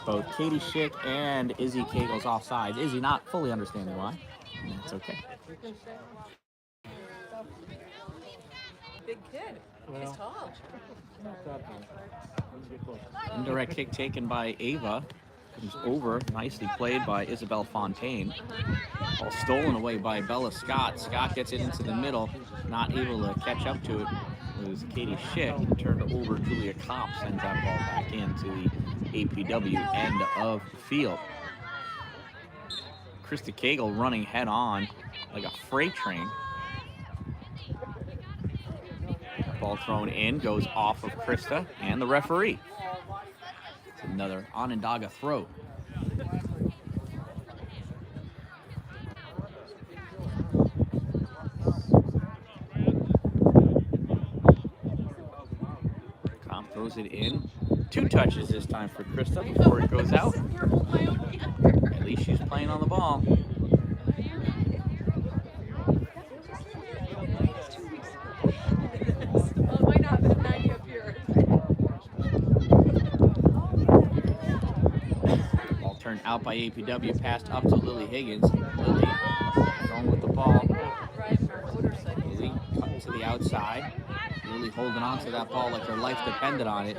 both Katie Schick and Izzy Kegel's offsides. Izzy not fully understanding why. That's okay. Big kid. He's tall. Indirect kick taken by Ava. Comes over, nicely played by Isabel Fontaine. All stolen away by Bella Scott. Scott gets it into the middle, not able to catch up to it. It was Katie Schick, turned over. Julia Kopp sends that ball back into the APW end of the field. Krista Kegel running head on like a freight train. Ball thrown in, goes off of Krista and the referee. It's another Onondaga throw. Tom throws it in. 2 touches this time for Krista before it goes out. At least she's playing on the ball. Turn out by APW, passed up to Lily Higgins. Lily going with the ball. Lily cut to the outside. Lily holding on to that ball like her life depended on it.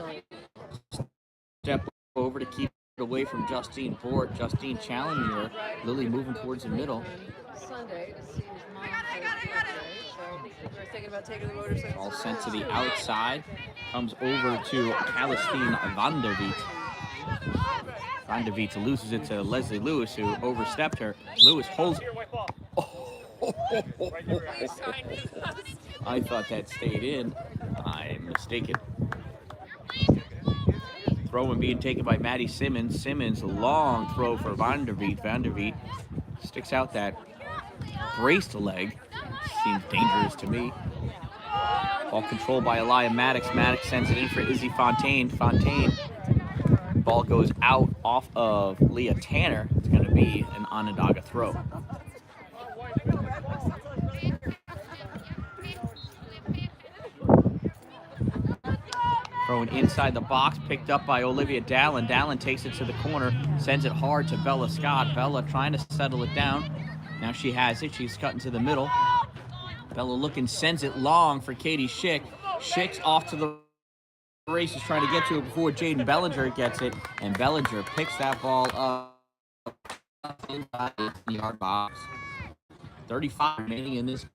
Step over to keep it away from Justine Ford. Justine challenging her. Lily moving towards the middle. Sunday to see his mom for his birthday, so we were thinking about taking the motorcycle. All sent to the outside. Comes over to Calistine Vanderveet. Vanderveet loses it to Leslie Lewis, who overstepped her. Lewis holds it. Oh. I thought that stayed in. I'm mistaken. Throw and being taken by Maddie Simmons. Simmons, long throw for Vanderveet. Vanderveet sticks out that braced leg. Seems dangerous to me. Ball controlled by Elia Maddox. Maddox sends it in for Izzy Fontaine. Fontaine. Ball goes out off of Leah Tanner. It's going to be an Onondaga throw. Thrown inside the box, picked up by Olivia Dallin. Dallin takes it to the corner, sends it hard to Bella Scott. Bella trying to settle it down. Now she has it. She's cutting to the middle. Bella looking, sends it long for Katie Schick. Schick's off to the races trying to get to it before Jaden Bellinger gets it. And Bellinger picks that ball up inside the yard box. 35 remaining in this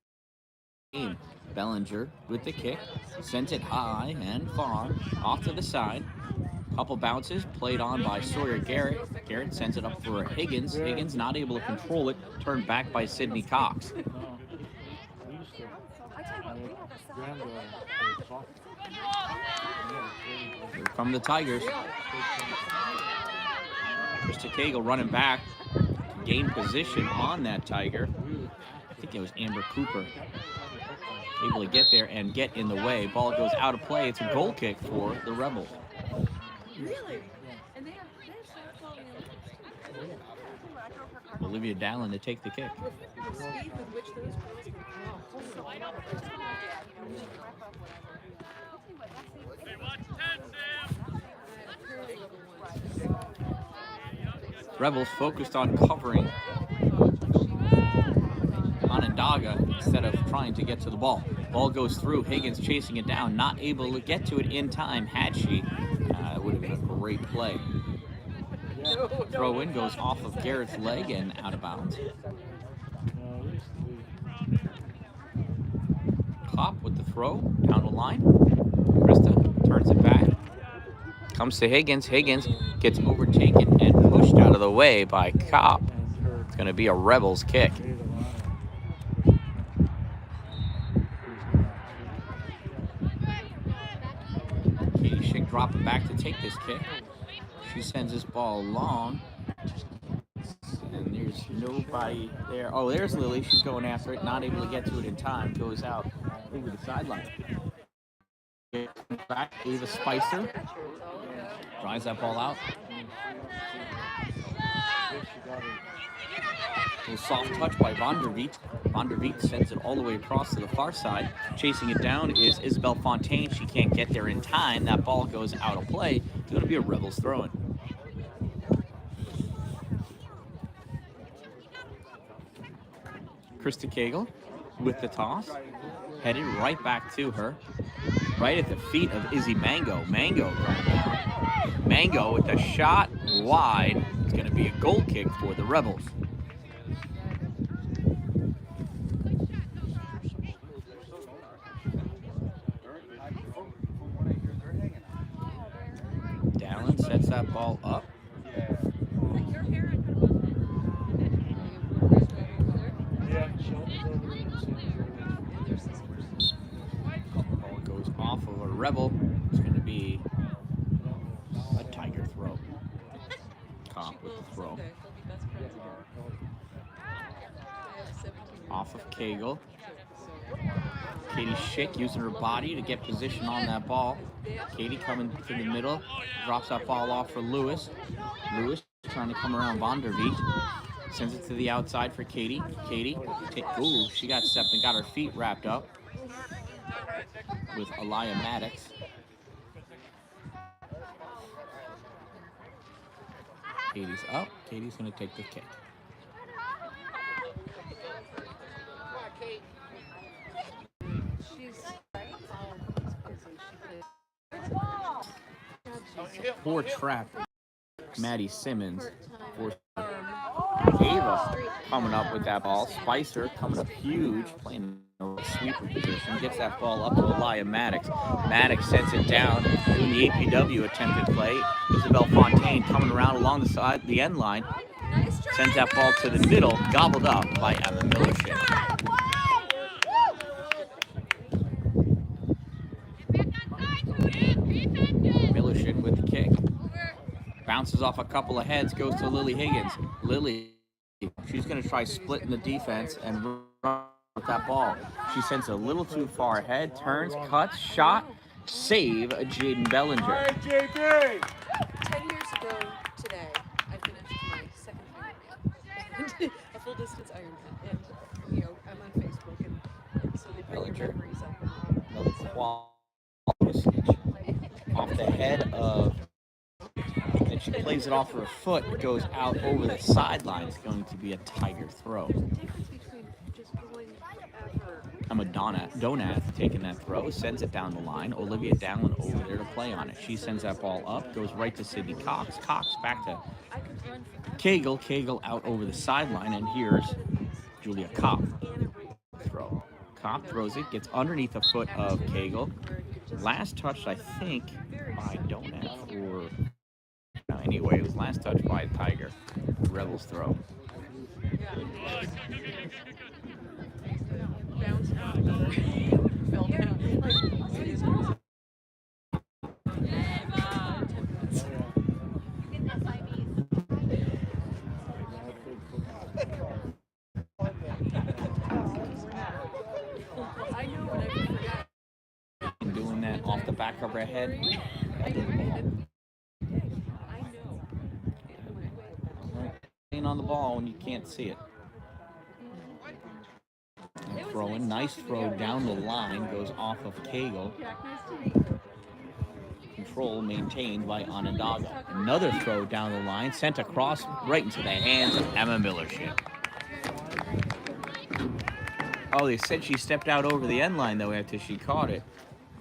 game. Bellinger with the kick, sends it high and far, off to the side. Couple bounces, played on by Sawyer Garrett. Garrett sends it up for Higgins. Higgins not able to control it, turned back by Sydney Cox. Here come the Tigers. Krista Cagle running back, gain position on that Tiger. I think it was Amber Cooper. Able to get there and get in the way. Ball goes out of play. It's a goal kick for the Rebels. Really? And they Olivia Dallin to take the kick. the speed with which those Rebels focused on covering Onondaga instead of trying to get to the ball. Ball goes through. Higgins chasing it down, not able to get to it in time. Had she, it would have been a great play. Throw in goes off of Garrett's leg and out of bounds. Klopp with the throw down the line. Krista turns it back. Comes to Higgins. Higgins gets overtaken and pushed out of the way by Kopp. It's going to be a Rebels kick. Katie Schick dropping back to take this kick. She sends this ball long. And there's nobody there. Oh, there's Lily. She's going after it. Not able to get to it in time. Goes out over the sideline. Back, Ava Spicer. Drives that ball out. A little soft touch by Vanderveet. Vanderveet sends it all the way across to the far side. Chasing it down is Isabel Fontaine. She can't get there in time. That ball goes out of play. It's going to be a Rebels throw-in. Krista Cagle with the toss. Headed right back to her. Right at the feet of Izzy Mango. Mango going down. Mango with a shot wide. It's going to be a goal kick for the Rebels. Dallin sets that ball up. Ball goes off of a Rebel. It's going to be a Tiger throw. Comp with the throw. Off of Cagle. Katie Schick using her body to get position on that ball. Katie coming to the middle. Drops that ball off for Lewis. Lewis trying to come around Vanderveet. Sends it to the outside for Katie. Katie, ooh, she got stepped and got her feet wrapped up with Elia Maddox. Katie's up. Katie's going to take the kick. Poor trap. Maddie Simmons. Ava coming up with that ball. Spicer coming up huge, playing a sweeper position. Gets that ball up to Elia Maddox. Maddox sends it down in the APW attempted play. Isabel Fontaine coming around along the side, the end line. Sends that ball to the middle, gobbled up by Emma Millership. Millership with the kick. Bounces off a couple of heads, goes to Lily Higgins. Lily, she's going to try splitting the defense and run with that ball. She sends it a little too far ahead, turns, cuts, shot, save Jaden Bellinger. All right, JD. 10 years ago today, I finished my second Ironman, a full distance Ironman, and I'm on Facebook, and so they bring your memories up. Another quality off the head of. And she plays it off her foot, it goes out over the sideline. It's going to be a Tiger throw. Emma Donath taking that throw, sends it down the line. Olivia Dallin over there to play on it. She sends that ball up, goes right to Sydney Cox. Cox back to Cagle. Cagle out over the sideline, and here's Julia Kopp. Throw. Kopp throws it, gets underneath the foot of Cagle. Last touched, I think, by Donath or... Anyway, it was last touch by Tiger. Rebels throw. Doing that off the back of her head. On the ball when you can't see it. And throwing, nice throw down the line, goes off of Cagle. Control maintained by Onondaga. Another throw down the line, sent across right into the hands of Emma Millership. Oh, they said she stepped out over the end line though after she caught it.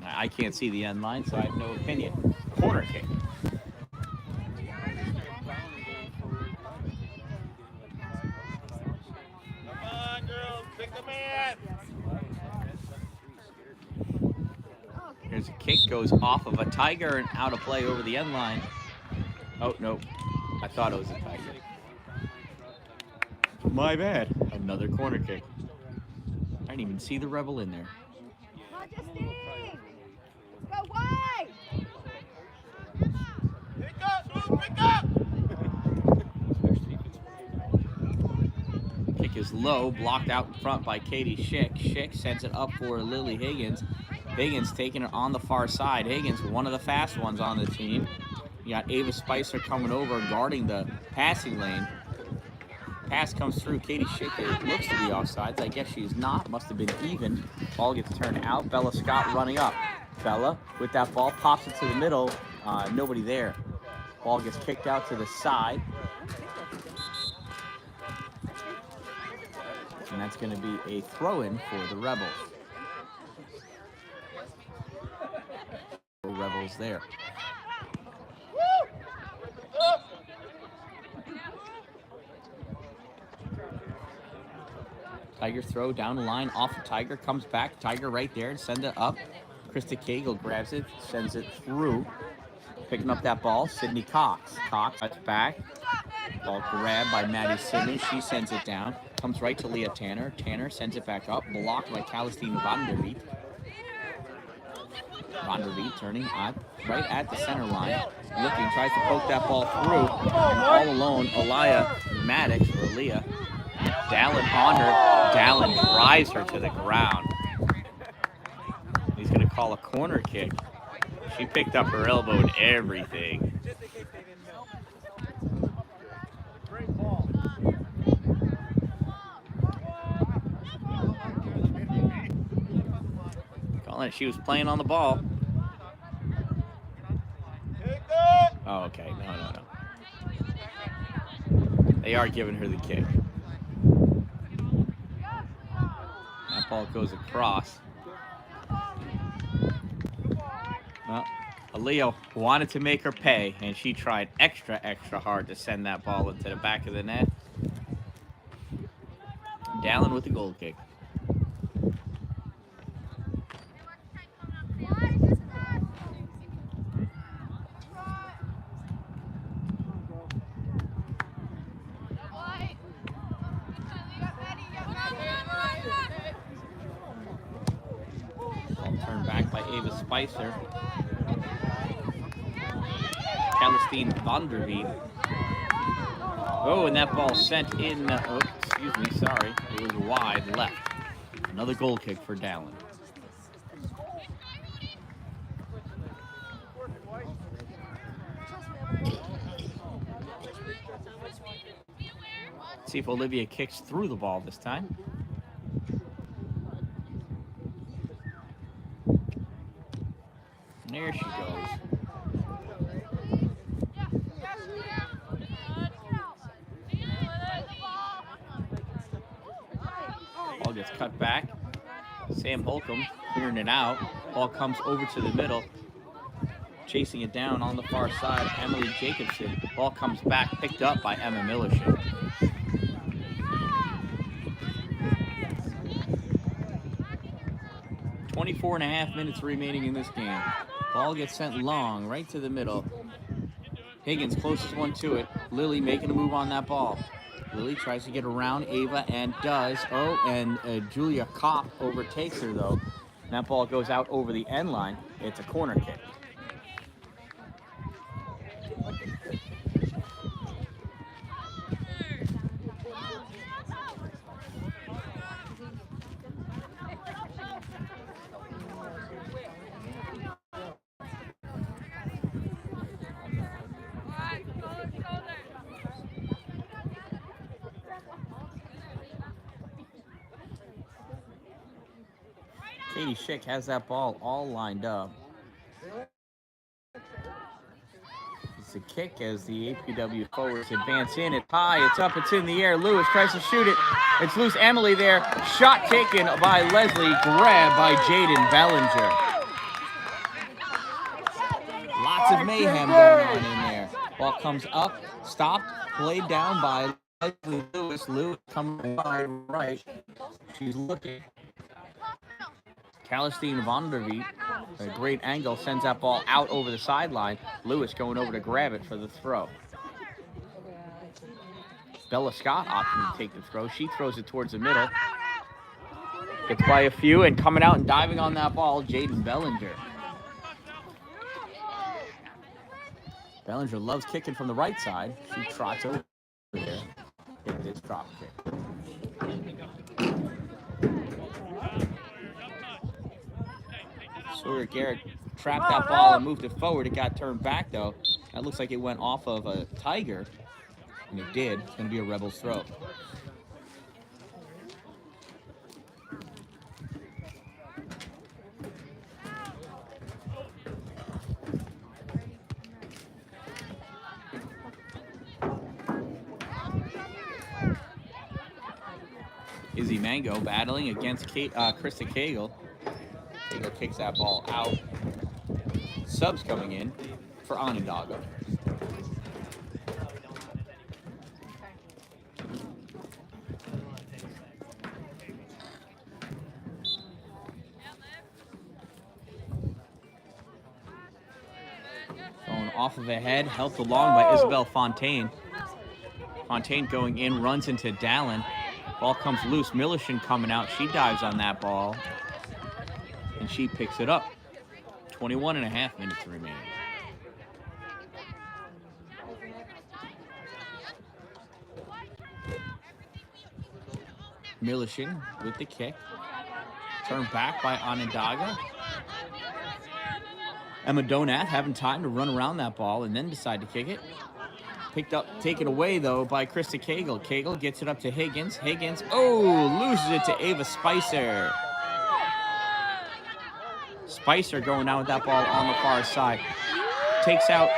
I can't see the end line, so I have no opinion. Corner kick. Here's a kick, goes off of a Tiger and out of play over the end line. Oh, no. I thought it was a Tiger. My bad. Another corner kick. I didn't even see the Rebel in there. Go wide! Pick up! Kick is low, blocked out in front by Katie Schick. Schick sends it up for Lily Higgins. Higgins taking it on the far side. Higgins, one of the fast ones on the team. You got Ava Spicer coming over, guarding the passing lane. Pass comes through. Katie Schick, it looks to be offsides. I guess she's not. Must have been even. Ball gets turned out. Bella Scott running up. Bella with that ball pops it to the middle. Nobody there. Ball gets kicked out to the side. And that's going to be a throw-in for the Rebels. Rebels there. Tiger throw down the line off the Tiger, comes back. Tiger right there and send it up. Krista Cagle grabs it, sends it through. Picking up that ball, Sydney Cox. Cox cuts back. Ball grabbed by Maddie Simmons. She sends it down. Comes right to Leah Tanner. Tanner sends it back up. Blocked by Calistine Vanderbeek. Vanderbeek turning right at the center line. Looking, tries to poke that ball through. And all alone, Elia Maddox, or Leah. Dallin on her. Dallin drives her to the ground. He's going to call a corner kick. She picked up her elbow and everything. Calling it, she was playing on the ball. Oh, okay. No. They are giving her the kick. That ball goes across. Well, Aaliyah wanted to make her pay, and she tried extra hard to send that ball into the back of the net. Dallin with the goal kick. Ball turned back by Ava Spicer. Celestine Vanderveen. Oh, and that ball sent in, excuse me, sorry. It was wide left. Another goal kick for Dallin. See if Olivia kicks through the ball this time. And there she goes. Ball gets cut back. Sam Holcomb clearing it out. Ball comes over to the middle. Chasing it down on the far side, Emily Jacobson. Ball comes back, picked up by Emma Millership. .24.5 minutes remaining in this game. Ball gets sent long, right to the middle. Higgins, closest one to it. Lily making a move on that ball. Lily tries to get around Ava and does. Oh, and Julia Kopp overtakes her, though. And that ball goes out over the end line. It's a corner kick. Katie Schick has that ball all lined up. It's a kick as the APW forwards advance in. It's high, it's up, it's in the air. Lewis tries to shoot it. It's loose. Emily there. Shot taken by Leslie. Grabbed by Jaden Bellinger. Lots of mayhem going on in there. Ball comes up, stopped, played down by Leslie Lewis. Lewis coming wide right. She's looking. Celestine Vanderveen, a great angle, sends that ball out over the sideline. Lewis going over to grab it for the throw. Bella Scott opting to take the throw. She throws it towards the middle. Gets by a few, and coming out and diving on that ball, Jaden Bellinger. Bellinger loves kicking from the right side. She trots over here. Hits this drop kick. Sawyer Garrett trapped that ball and moved it forward. It got turned back, though. That looks like it went off of a Tiger. And it did. It's going to be a Rebels throw. Izzy Mango battling against Krista Cagle. Cagle kicks that ball out. Subs coming in for Onondaga. Going off of a head, helped along by Isabel Fontaine. Fontaine going in, runs into Dallin. Ball comes loose. Millership coming out. She dives on that ball. And she picks it up. 21.5 minutes remaining. Millership with the kick. Turned back by Onondaga. Emma Donath having time to run around that ball and then decide to kick it. Picked up, taken away, though, by Krista Cagle. Cagle gets it up to Higgins. Higgins, loses it to Ava Spicer. Spicer going out with that ball on the far side. Takes out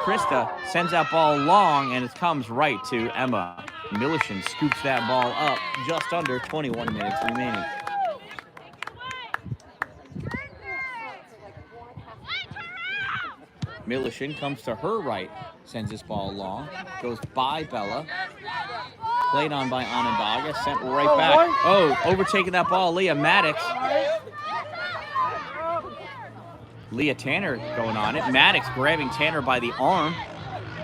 Krista sends that ball long, and it comes right to Emma. Milishin scoops that ball up just under 21 minutes remaining. Milishin comes to her right, sends this ball long, goes by Bella. Played on by Onondaga, sent right back. Oh, overtaking that ball, Leah Maddox. Leah Tanner going on it. Maddox grabbing Tanner by the arm.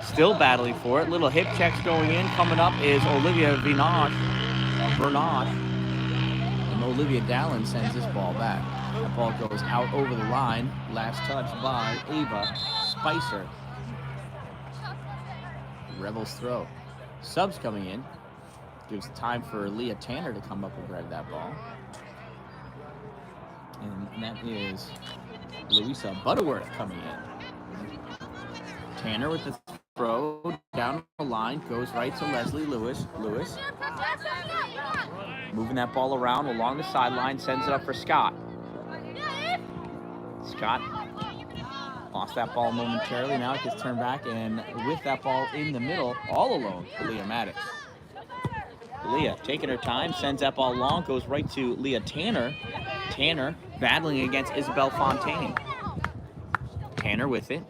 Still battling for it. Little hip checks going in. Coming up is Olivia Vernage. And Olivia Dallin sends this ball back. That ball goes out over the line. Last touch by Ava Spicer. Rebels throw. Subs coming in. Gives time for Leah Tanner to come up and grab that ball. And that is Louisa Butterworth coming in. Tanner with the throw down the line, goes right to Leslie Lewis. Moving that ball around along the sideline, sends it up for Scott. Scott lost that ball momentarily. Now it gets turned back, and with that ball in the middle, all alone, Leah Maddox. Leah taking her time, sends that ball long, goes right to Leah Tanner. Tanner battling against Isabel Fontaine. Tanner with it,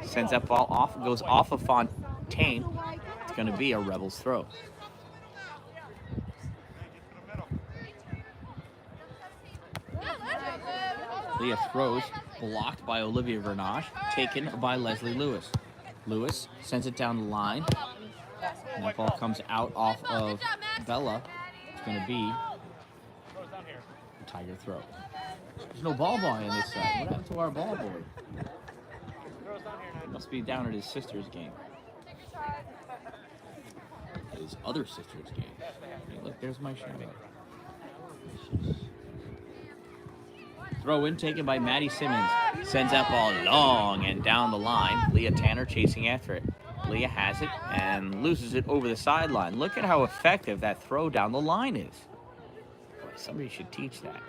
sends that ball off, goes off of Fontaine. It's going to be a Rebels throw. Leah throws, blocked by Olivia Vernage, taken by Leslie Lewis. Lewis sends it down the line. And that ball comes out off of Bella. It's going to be a Tiger throw. There's no ball boy on this side. What happened to our ball boy? He must be down at his sister's game. His other sister's game. Hey, look, there's my shadow. Throw in taken by Maddie Simmons. Sends that ball long and down the line. Leah Tanner chasing after it. Leah has it and loses it over the sideline. Look at how effective that throw down the line is. Boy, somebody should teach that.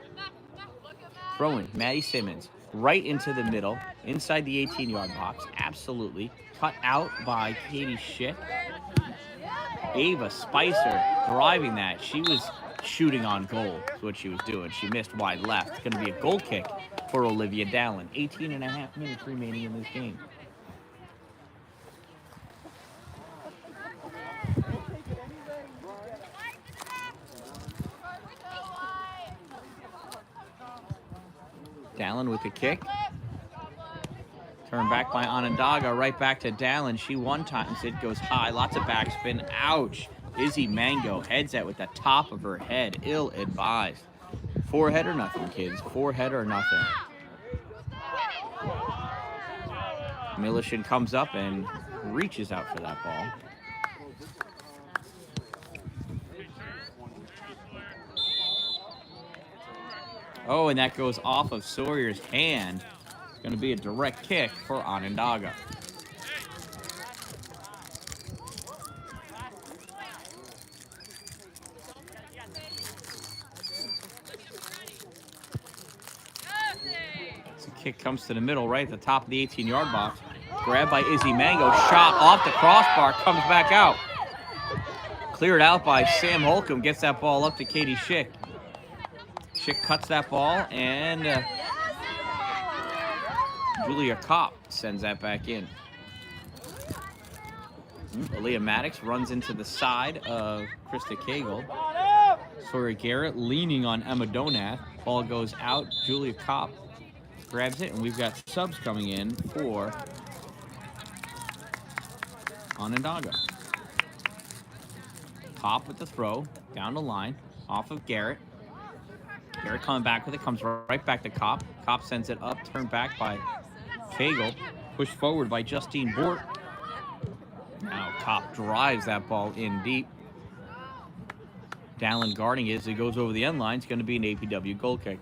Throwing Maddie Simmons right into the middle, inside the 18-yard box. Absolutely. Cut out by Katie Schick. Ava Spicer driving that. She was shooting on goal is what she was doing. She missed wide left. It's going to be a goal kick for Olivia Dallin. 18 and a half minutes remaining in this game. Dallin with the kick. Turned back by Onondaga, right back to Dallin. She one-times it, goes high, lots of backspin. Ouch. Izzy Mango heads that with the top of her head. Ill-advised. Forehead or nothing, kids. Forehead or nothing. Milishin comes up and reaches out for that ball. Oh, and that goes off of Sawyer's hand. It's going to be a direct kick for Onondaga. So kick comes to the middle, right at the top of the 18-yard box. Grabbed by Izzy Mango. Shot off the crossbar. Comes back out. Cleared out by Sam Holcomb. Gets that ball up to Katie Schick. Schick cuts that ball, and Julia Kopp sends that back in. Aaliyah Maddox runs into the side of Krista Cagle. Sawyer Garrett leaning on Emma Donath. Ball goes out. Julia Kopp grabs it, and we've got subs coming in for Onondaga. Kopp with the throw, down the line, off of Garrett. Garrett coming back with it, comes right back to Kopp. Kopp sends it up, turned back by Cagle, pushed forward by Justine Bort. Now Kopp drives that ball in deep. Dallin guarding it as it goes over the end line. It's going to be an APW goal kick.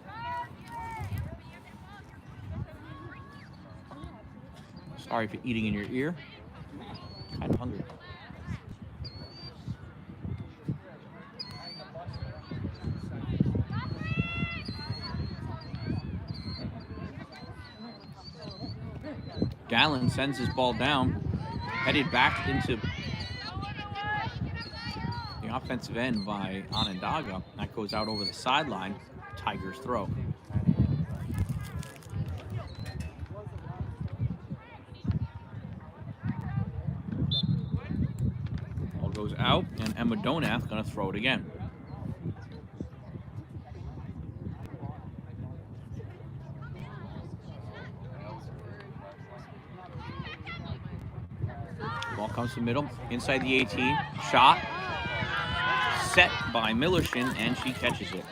Sorry for eating in your ear. Kind of hungry. Dallin sends his ball down. headed back into the offensive end by Onondaga. That goes out over the sideline. Tigers throw. Ball goes out, and Emma Donath going to throw it again. Ball comes to the middle, inside the 18. Shot. Set by Millershin, and she catches it.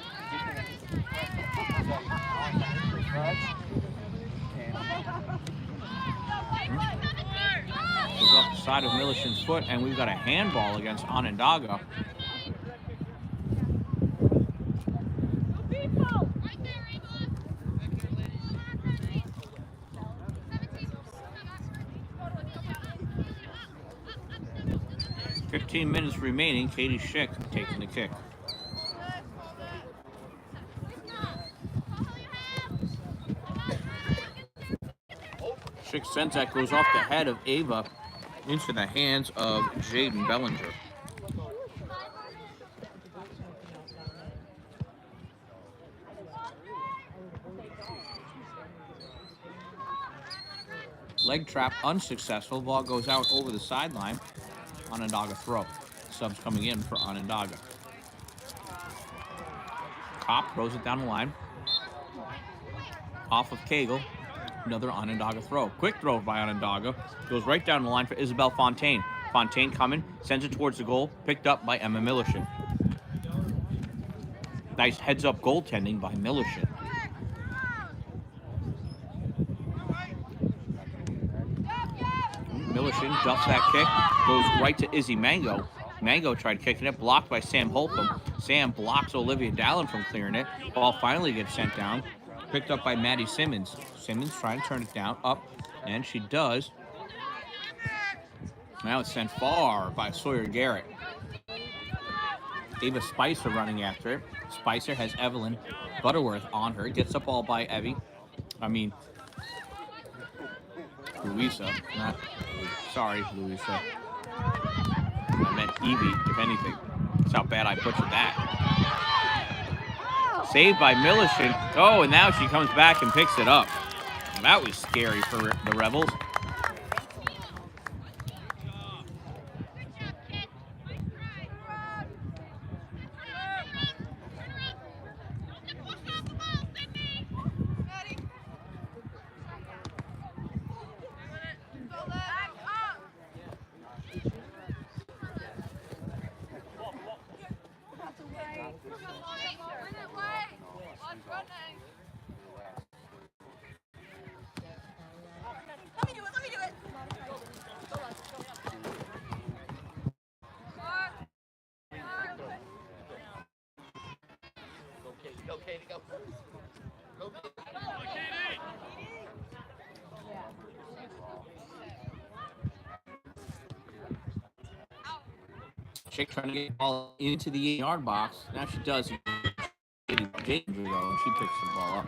Goes off the side of Millershin's foot, and we've got a handball against Onondaga. "15 minutes remaining. Katie Schick taking the kick. Schick sends that, goes off the head of Ava into the hands of Jaden Bellinger. Leg trap unsuccessful. Ball goes out over the sideline. Onondaga throw. Subs coming in for Onondaga. Kopp throws it down the line. Off of Cagle. Another Onondaga throw. Quick throw by Onondaga. Goes right down the line for Isabel Fontaine. Fontaine coming. Sends it towards the goal. Picked up by Emma Millershin. Nice heads-up goaltending by Millershin. Millershin duffs that kick. Goes right to Izzy Mango. Mango tried kicking it. Blocked by Sam Holcomb. Sam blocks Olivia Dallin from clearing it. Ball finally gets sent down. Picked up by Maddie Simmons. Simmons trying to turn it down. Up. And she does. Now it's sent far by Sawyer Garrett. Ava Spicer running after it. Spicer has Evelyn Butterworth on her. Gets the ball by Louisa. Sorry, Louisa. I meant Evie, if anything. That's how bad I butchered that. Saved by Millershin. Oh, and now she comes back and picks it up. That was scary for the Rebels. Chick trying to get the ball into the 8-yard box. Now she does. James and she picks the ball up.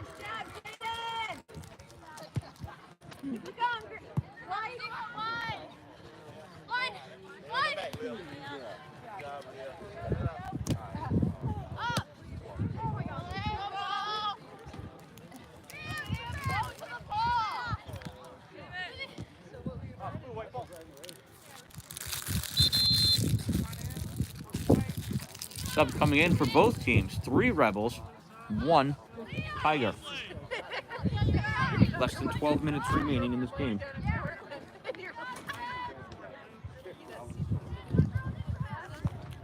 Subs coming in for both teams. 3 Rebels, 1 Tiger. Less than 12 minutes remaining in this game.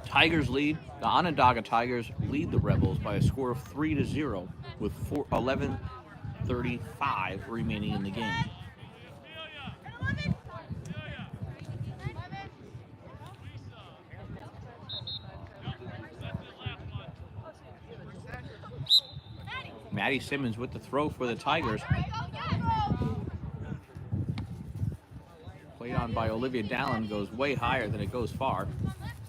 Tigers lead. The Onondaga Tigers lead the Rebels by a score of 3-0 with 11:35 remaining in the game. Maddie Simmons with the throw for the Tigers. Played on by Olivia Dallin, goes way higher than it goes far.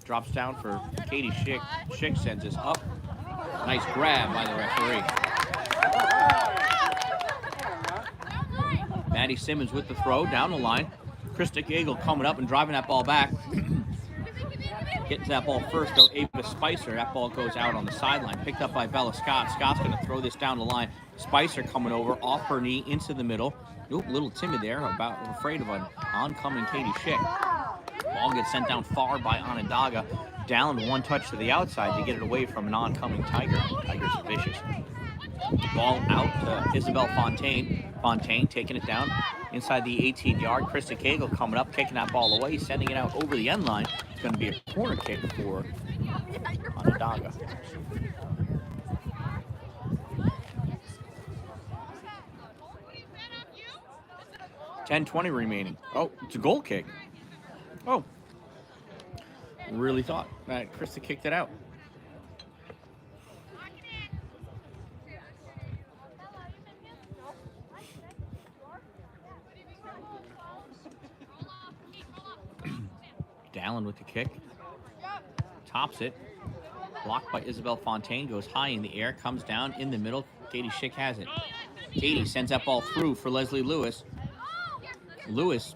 Drops down for Katie Schick. Schick sends us up. Nice grab by the referee. Maddie Simmons with the throw down the line. Krista Gagel coming up and driving that ball back. Getting to that ball first, though, Ava Spicer. That ball goes out on the sideline. Picked up by Bella Scott. Scott's going to throw this down the line. Spicer coming over off her knee into the middle. Oop, a little timid there, afraid of an oncoming Katie Schick. Ball gets sent down far by Onondaga. Down one touch to the outside to get it away from an oncoming Tiger. Tigers are vicious. Ball out to Isabel Fontaine. Fontaine taking it down inside the 18-yard. Krista Cagle coming up, kicking that ball away, sending it out over the end line. It's going to be a corner kick for Onondaga. $10:20 remaining. Oh, it's a goal kick. Oh. Really thought that Krista kicked it out. Dallin with the kick. Tops it. Blocked by Isabel Fontaine. Goes high in the air. Comes down in the middle. Katie Schick has it. Katie sends that ball through for Leslie Lewis. Lewis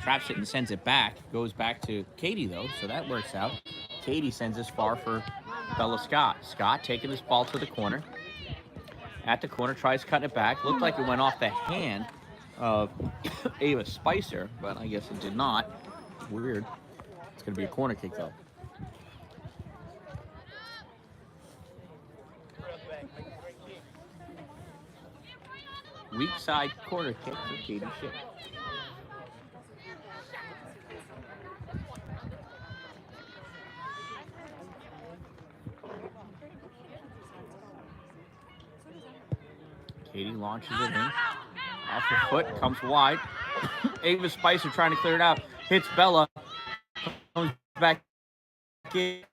traps it and sends it back. Goes back to Katie, though, so that works out. Katie sends this far for Bella Scott. Scott taking this ball to the corner. At the corner, tries cutting it back. Looked like it went off the hand of Ava Spicer, but I guess it did not. Weird. It's going to be a corner kick, though. Weak side corner kick for Katie Schick. Katie launches it in. Off her foot, comes wide. Ava Spicer trying to clear it out. Hits Bella. Comes back in.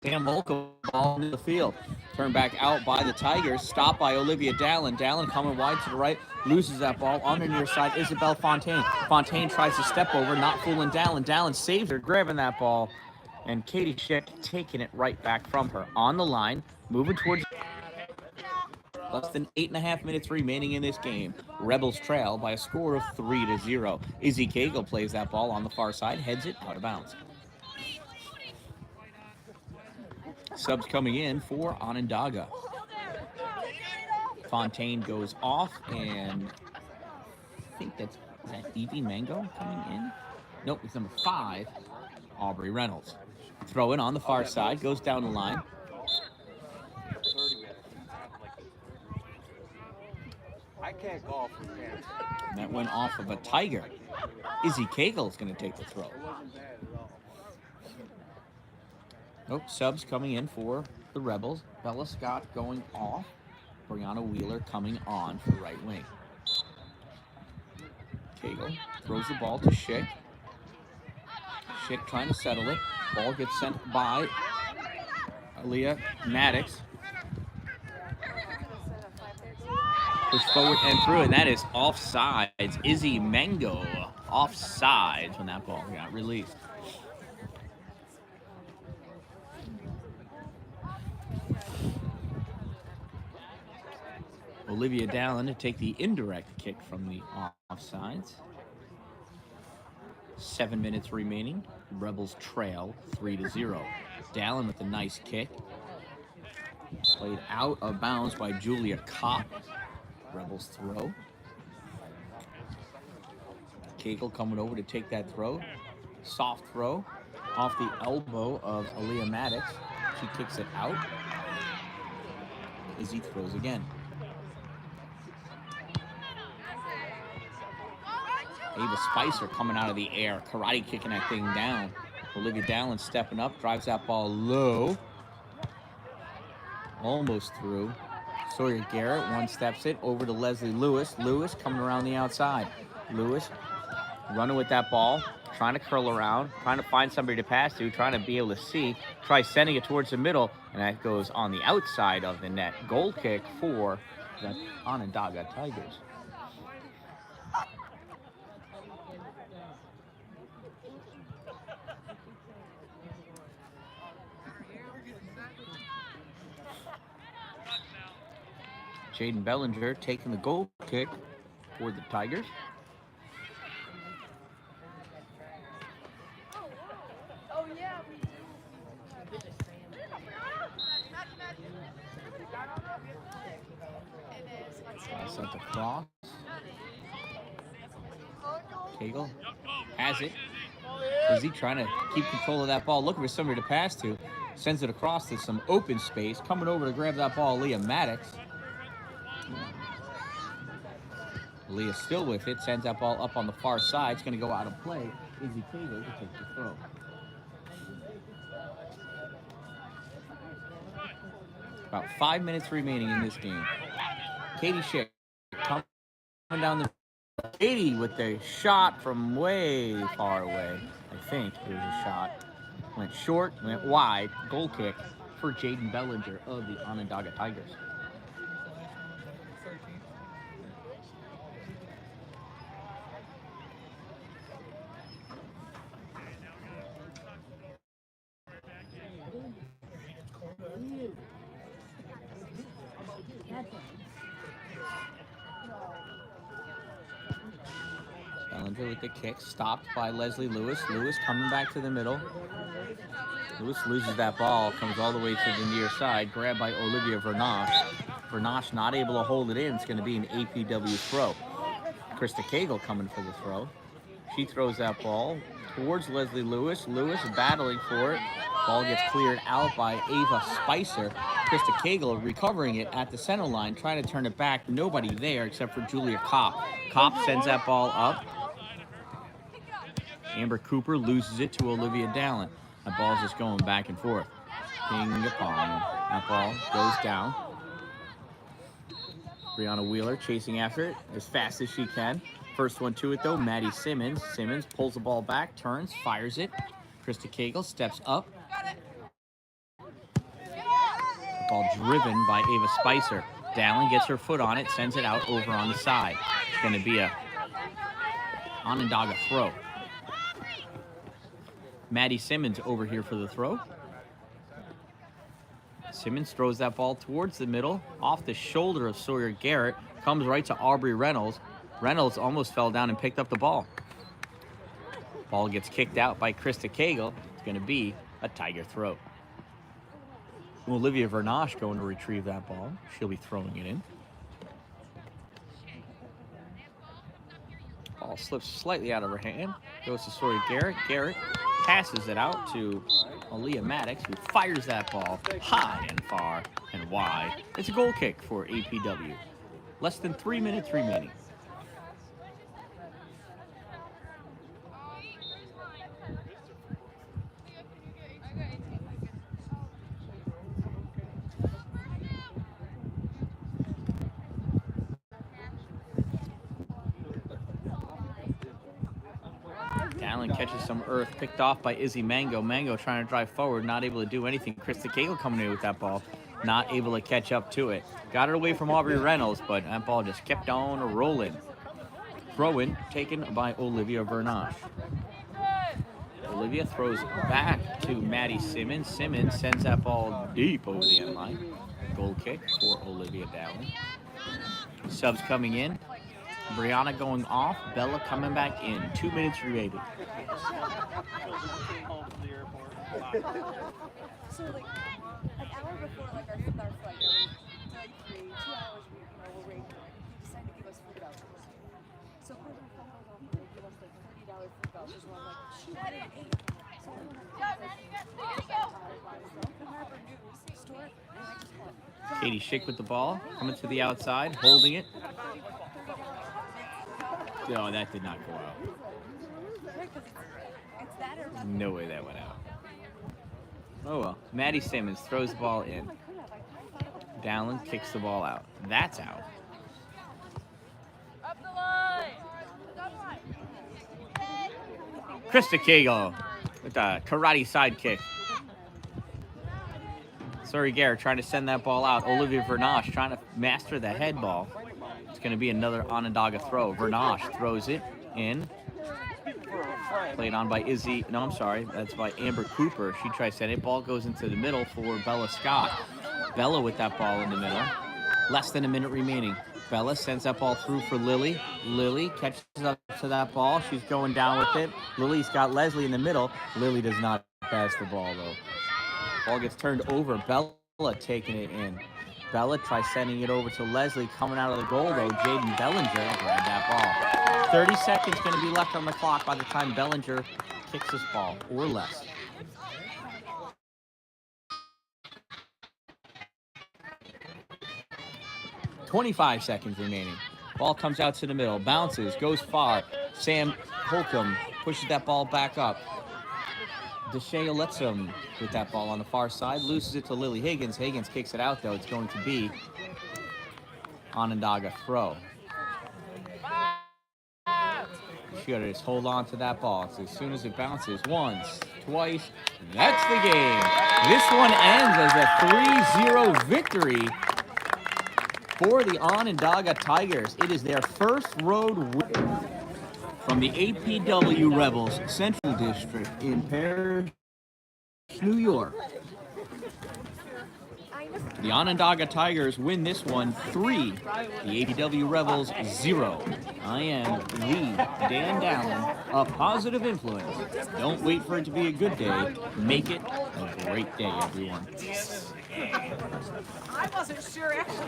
Dan Molko ball into the field. Turned back out by the Tigers. Stopped by Olivia Dallin. Dallin coming wide to the right. Loses that ball on the near side. Isabel Fontaine. Fontaine tries to step over. Not fooling Dallin. Dallin saves her, grabbing that ball. And Katie Schick taking it right back from her. On the line. Moving towards... Less than 8.5 minutes remaining in this game. Rebels trail by a score of 3-0. Izzy Cagle plays that ball on the far side. Heads it out of bounds. Subs coming in for Onondaga. Fontaine goes off, and I think is that Evie Mango coming in? Nope, it's number 5, Aubrey Reynolds. Throw in on the far side, goes down the line. I can't golf with pants. And that went off of a Tiger. Izzy Cagle is going to take the throw. Nope, subs coming in for the Rebels. Bella Scott going off. Brianna Wheeler coming on for right wing. Cagle throws the ball to Schick. Schick trying to settle it. Ball gets sent by Aaliyah Maddox. Push forward and through, and that is offsides. Izzy Mango offsides when that ball got released. Olivia Dallin to take the indirect kick from the offsides. 7 minutes remaining. Rebels trail 3-0. Dallin with a nice kick. Played out of bounds by Julia Kopp. Rebels throw. Cagle coming over to take that throw. Soft throw off the elbow of Aaliyah Maddox. She kicks it out. Izzy throws again. Ava Spicer coming out of the air, karate kicking that thing down. Olivia Dallin stepping up, drives that ball low. Almost through. Sawyer Garrett one steps it over to Leslie Lewis. Lewis coming around the outside. Lewis running with that ball, trying to curl around, trying to find somebody to pass to, trying to be able to see. Tries sending it towards the middle, and that goes on the outside of the net. Goal kick for the Onondaga Tigers. Jaden Bellinger taking the goal kick for the Tigers. Cagle has it. Izzy trying to keep control of that ball, looking for somebody to pass to. Sends it across to some open space. Coming over to grab that ball, Leah Maddox. Leah still with it. Sends that ball up on the far side. It's going to go out of play. Izzy Cagle to take the throw. About 5 minutes remaining in this game. Katie Schick coming down the... Katie with the shot from way far away. I think it was a shot. Went short, went wide. Goal kick for Jaden Bellinger of the Onondaga Tigers. Bellinger with the kick, stopped by Leslie Lewis. Lewis coming back to the middle. Lewis loses that ball, comes all the way to the near side, grabbed by Olivia Vernosh. Vernosh not able to hold it in. It's going to be an APW throw. Krista Cagle coming for the throw. She throws that ball towards Leslie Lewis. Lewis battling for it. Ball gets cleared out by Ava Spicer. Krista Cagle recovering it at the center line, trying to turn it back. Nobody there except for Julia Kopp. Kopp sends that ball up. Amber Cooper loses it to Olivia Dallin. That ball's just going back and forth. Ping pong. That ball goes down. Brianna Wheeler chasing after it as fast as she can. First one to it though, Maddie Simmons. Simmons pulls the ball back, turns, fires it. Krista Cagle steps up. The ball driven by Ava Spicer. Dallin gets her foot on it, sends it out over on the side. It's going to be a Onondaga throw. Maddie Simmons over here for the throw. Simmons throws that ball towards the middle, off the shoulder of Sawyer Garrett, comes right to Aubrey Reynolds. Reynolds almost fell down and picked up the ball. Ball gets kicked out by Krista Cagle. It's going to be a Tiger throw. Olivia Vernosh going to retrieve that ball. She'll be throwing it in. Ball slips slightly out of her hand. Goes to Sawyer Garrett. Garrett passes it out to Aaliyah Maddox, who fires that ball high and far and wide. It's a goal kick for APW. Less than 3 minutes remaining. Allen catches some earth, picked off by Izzy Mango. Mango trying to drive forward, not able to do anything. Krista Cagle coming in with that ball, not able to catch up to it. Got it away from Aubrey Reynolds, but that ball just kept on rolling. Throw-in taken by Olivia Vernosh. Olivia throws back to Maddie Simmons. Simmons sends that ball deep over the end line. Goal kick for Olivia Dallin. Subs coming in. Brianna going off. Bella coming back in. 2 minutes remaining. So like an hour before like our flight, like 2 hours we're waiting. He decided to give us food vouchers. So we're gonna come out and give us like $30 food vouchers. We're like, shoot, I didn't eat. So we went to Katie Schick with the ball, coming to the outside, holding it. No, that did not go out. No way that went out. Oh well. Maddie Simmons throws the ball in. Dallin kicks the ball out. That's out. Up the line. Krista Cagle with a karate sidekick. Sorry, Garrett trying to send that ball out. Olivia Vernosh trying to master the head ball. It's going to be another Onondaga throw. Vernosh throws it in. Played on by Izzy. No, I'm sorry. That's by Amber Cooper. She tries to send it. Ball goes into the middle for Bella Scott. Bella with that ball in the middle. Less than a minute remaining. Bella sends that ball through for Lily. Lily catches up to that ball. She's going down with it. Lily's got Leslie in the middle. Lily does not pass the ball, though. Ball gets turned over. Bella taking it in. Bella tries sending it over to Leslie. Coming out of the goal, though, Jaden Bellinger grabbed that ball. 30 seconds going to be left on the clock by the time Bellinger kicks this ball, or less. .25 seconds remaining. Ball comes out to the middle, bounces, goes far. Sam Holcomb pushes that ball back up. Deshae lets him with that ball on the far side, loses it to Lily Higgins. Higgins kicks it out, though. It's going to be Onondaga throw. She got to just hold on to that ball. So as soon as it bounces once, twice, that's the game. This one ends as a 3-0 victory for the Onondaga Tigers. It is their first road win from the APW Rebels Central District in Paris, New York. The Onondaga Tigers win this one 3, the APW Rebels 0. I am the Dan Dallin, a positive influence. Don't wait for it to be a good day. Make it a great day, everyone. I wasn't sure actually.